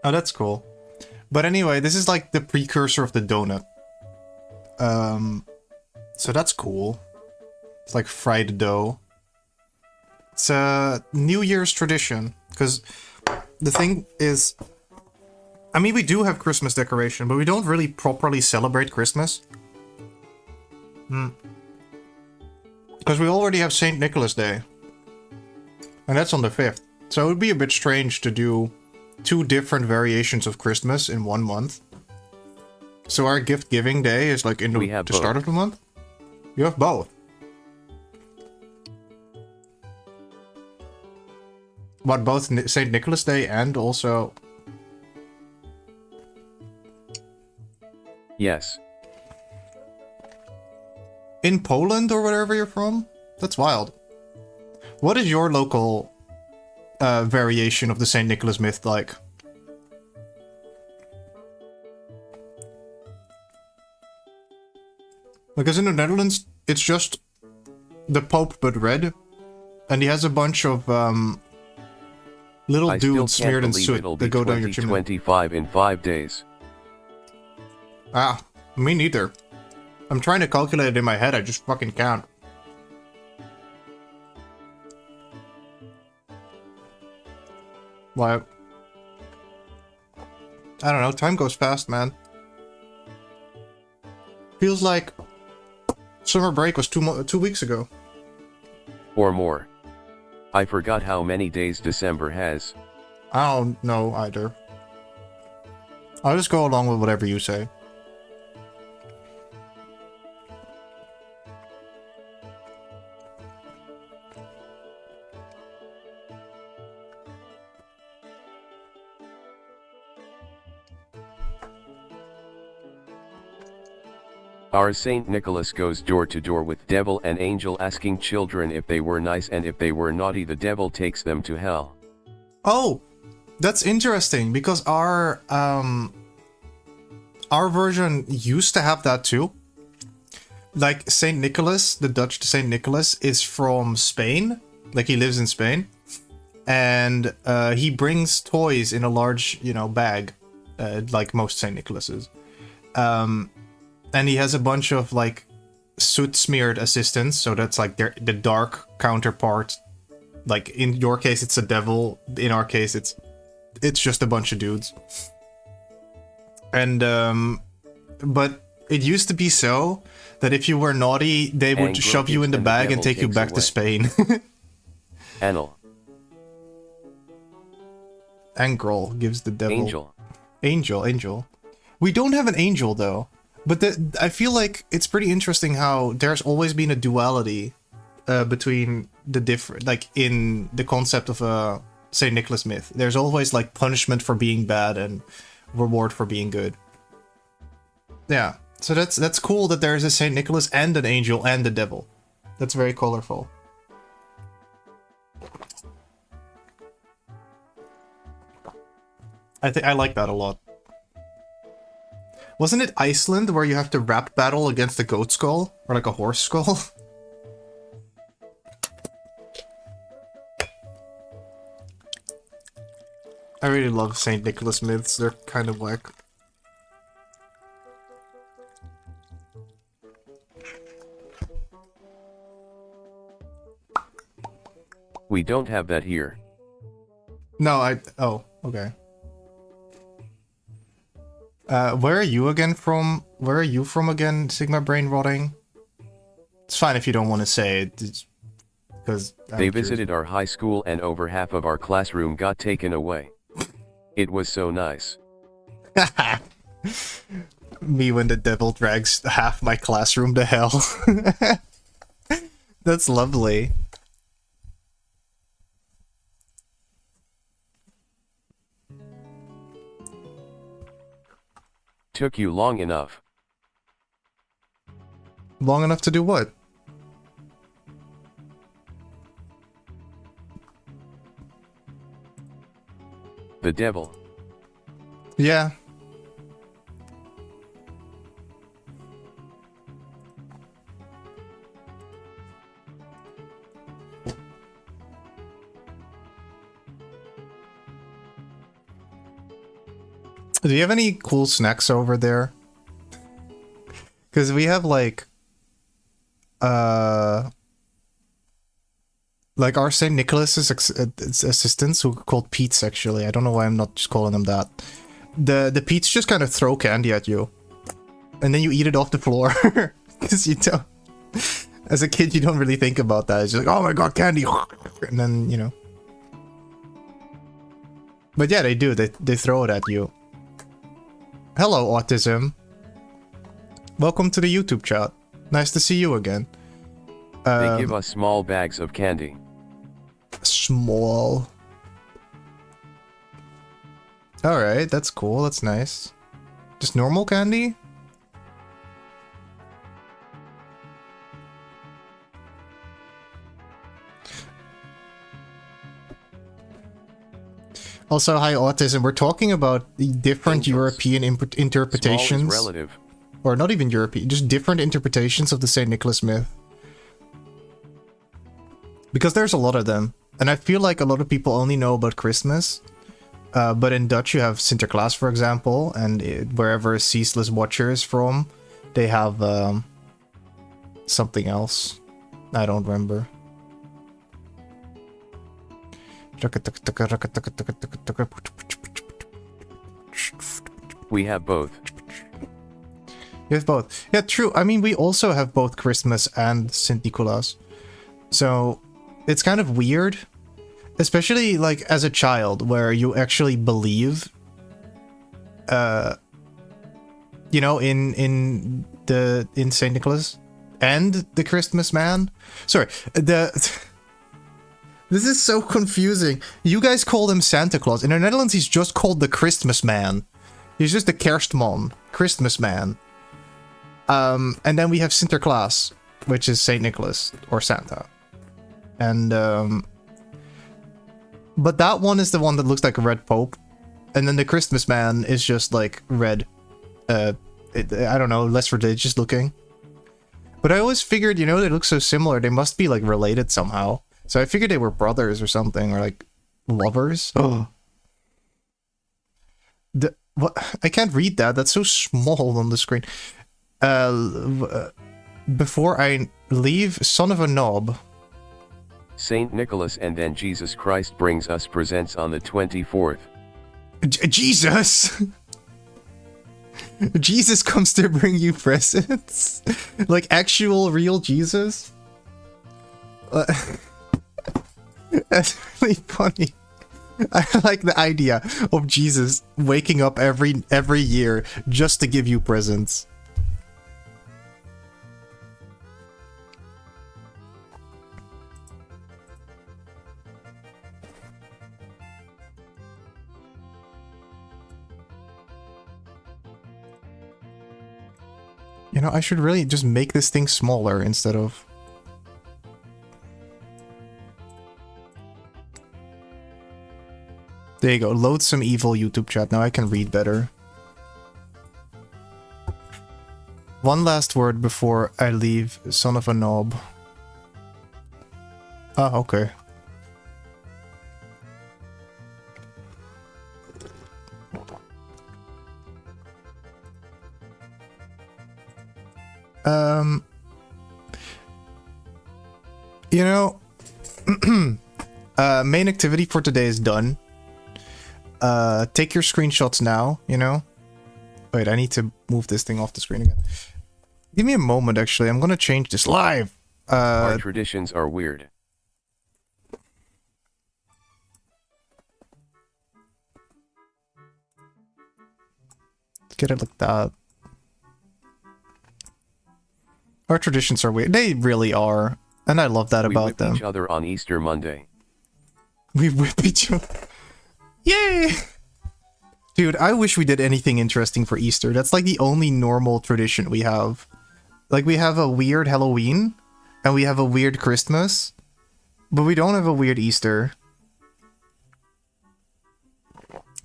B: oh, that's cool. But anyway, this is like the precursor of the donut. So that's cool. It's like fried dough. It's a New Year's tradition, because the thing is, I mean, we do have Christmas decoration, but we don't really properly celebrate Christmas. Because we already have St. Nicholas Day. And that's on the 5th. So it would be a bit strange to do 2 different variations of Christmas in 1 month. So our gift giving day is like in the start of the month? You have both. What, both St. Nicholas Day and also...
A: Yes.
B: In Poland or wherever you're from? That's wild. What is your local variation of the St. Nicholas myth like? Because in the Netherlands, it's just the Pope but red. And he has a bunch of little dudes smeared in soot that go down your chimney.
A: 25 in 5 days.
B: Ah, me neither. I'm trying to calculate it in my head, I just fucking can't. Why? I don't know, time goes fast, man. Feels like summer break was 2 weeks ago.
A: Or more. I forgot how many days December has.
B: I don't know either. I'll just go along with whatever you say.
A: Our Saint Nicholas goes door to door with devil and angel, asking children if they were nice, and if they were naughty the devil takes them to hell.
B: Oh, that's interesting, because our version used to have that too. Like Saint Nicholas, the Dutch Saint Nicholas, is from Spain. Like he lives in Spain, and he brings toys in a large, bag, like most Saint Nicholases. And he has a bunch of like soot-smeared assistants, so that's like the dark counterpart. Like in your case, it's a devil. In our case, it's just a bunch of dudes. And but it used to be so that if you were naughty, they would shove you in the bag and take you back to Spain.
A: Anil.
B: Angrel gives the devil.
A: Angel.
B: We don't have an angel though. But I feel like it's pretty interesting how there's always been a duality between the different, like in the concept of a Saint Nicholas myth. There's always like punishment for being bad and reward for being good. Yeah, so that's cool that there's a Saint Nicholas and an angel and a devil. That's very colorful. I like that a lot. Wasn't it Iceland where you have to rap battle against a goat skull? Or like a horse skull? I really love St. Nicholas myths, they're kind of whack.
A: We don't have that here.
B: No, oh, okay. Where are you again from? Where are you from again, Sigma Brain Rotting? It's fine if you don't want to say it. Because
A: they visited our high school and over half of our classroom got taken away. It was so nice.
B: Me when the devil drags half my classroom to hell. That's lovely.
A: Took you long enough.
B: Long enough to do what?
A: The devil.
B: Yeah. Do you have any cool snacks over there? Because we have like our St. Nicholas's assistants who are called Pete's actually. I don't know why I'm not just calling them that. The Pete's just kind of throw candy at you. And then you eat it off the floor. Because you don't... As a kid, you don't really think about that. It's just like, oh my god, candy! And then, you know. But yeah, they do. They throw it at you. Hello, Autism. Welcome to the YouTube chat. Nice to see you again.
A: They give us small bags of candy.
B: Small. Alright, that's cool. That's nice. Just normal candy? Also, hi Autism, we're talking about the different European interpretations.
A: Small is relative.
B: Or not even European, just different interpretations of the St. Nicholas myth. Because there's a lot of them. And I feel like a lot of people only know about Christmas. But in Dutch you have Sinterklaas, for example, and wherever Ceaseless Watcher is from, they have something else. I don't remember.
A: We have both.
B: You have both. Yeah, true. I mean, we also have both Christmas and St. Nicholas. So, it's kind of weird. Especially, like, as a child, where you actually believe, you know, in St. Nicholas and the Christmas man. Sorry, this is so confusing. You guys call him Santa Claus. In the Netherlands, he's just called the Christmas man. He's just the Kerstman, Christmas man. And then we have Sinterklaas, which is St. Nicholas, or Santa. And, but that one is the one that looks like a red pope. And then the Christmas man is just like red. I don't know, less religious looking. But I always figured, you know, they look so similar, they must be like related somehow. So I figured they were brothers or something, or like lovers. Oh. What? I can't read that. That's so small on the screen. Before I leave, son of a knob.
A: Saint Nicholas and then Jesus Christ brings us presents on the 24th.
B: Jesus! Jesus comes to bring you presents? Like actual real Jesus? That's really funny. I like the idea of Jesus waking up every year just to give you presents. You know, I should really just make this thing smaller instead of... There you go, loathsome evil YouTube chat. Now I can read better. One last word before I leave, son of a knob. Ah, okay. You know, main activity for today is done. Take your screenshots now, you know? Wait, I need to move this thing off the screen again. Give me a moment, actually. I'm gonna change this live.
A: Our traditions are weird.
B: Get it like that. Our traditions are weird. They really are. And I love that about them.
A: We whip each other on Easter Monday.
B: We whip each other. Yay! Dude, I wish we did anything interesting for Easter. That's like the only normal tradition we have. Like, we have a weird Halloween, and we have a weird Christmas, but we don't have a weird Easter.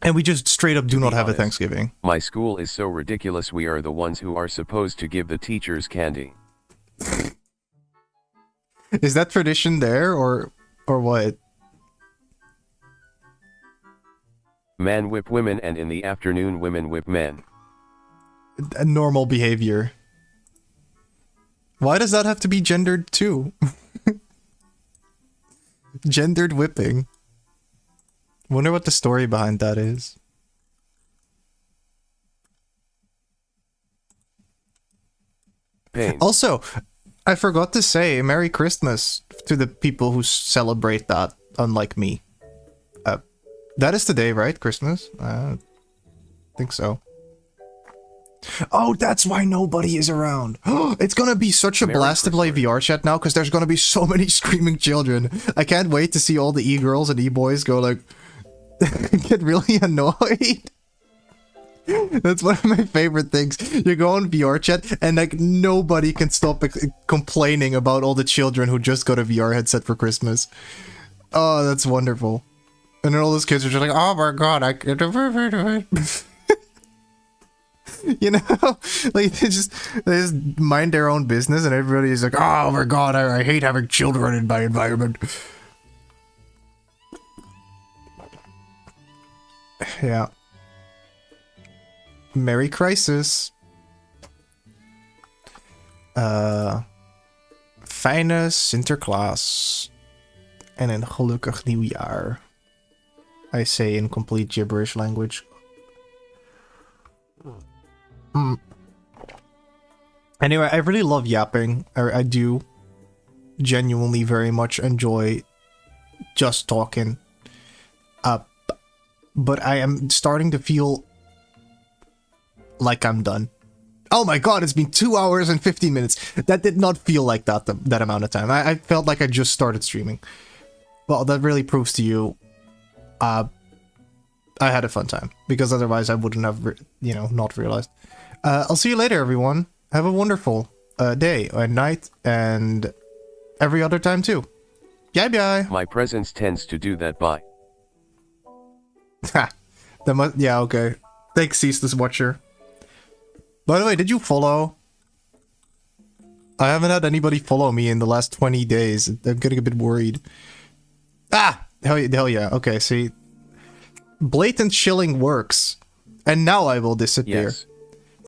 B: And we just straight up do not have a Thanksgiving.
A: My school is so ridiculous, we are the ones who are supposed to give the teachers candy.
B: Is that tradition there, or what?
A: Men whip women, and in the afternoon women whip men.
B: A normal behavior. Why does that have to be gendered too? Gendered whipping. Wonder what the story behind that is.
A: Pain.
B: Also, I forgot to say Merry Christmas to the people who celebrate that, unlike me. That is today, right? Christmas? I think so. Oh, that's why nobody is around. It's gonna be such a blast to play VR chat now, because there's gonna be so many screaming children. I can't wait to see all the e-girls and e-boys go like... get really annoyed. That's one of my favorite things. You go on VR chat and like nobody can stop complaining about all the children who just got a VR headset for Christmas. Oh, that's wonderful. And then all those kids are just like, oh my god, I can't do it. You know, like they just mind their own business, and everybody's like, oh my god, I hate having children in my environment. Yeah. Merry Crisis. Fijne Sinterklaas. En een gelukkig nieuwjaar. I say in complete gibberish language. Anyway, I really love yapping. I do genuinely very much enjoy just talking. But I am starting to feel like I'm done. Oh my god, it's been 2 hours and 15 minutes. That did not feel like that amount of time. I felt like I just started streaming. Well, that really proves to you I had a fun time, because otherwise I wouldn't have, not realized. I'll see you later, everyone. Have a wonderful day and night and every other time too. Bye.
A: My presence tends to do that. Bye.
B: Ha. Yeah, okay. Thanks, Ceaseless Watcher. By the way, did you follow? I haven't had anybody follow me in the last 20 days. I'm getting a bit worried. Ah! Hell yeah. Okay, see. Blatant shilling works. And now I will disappear.
A: Yes.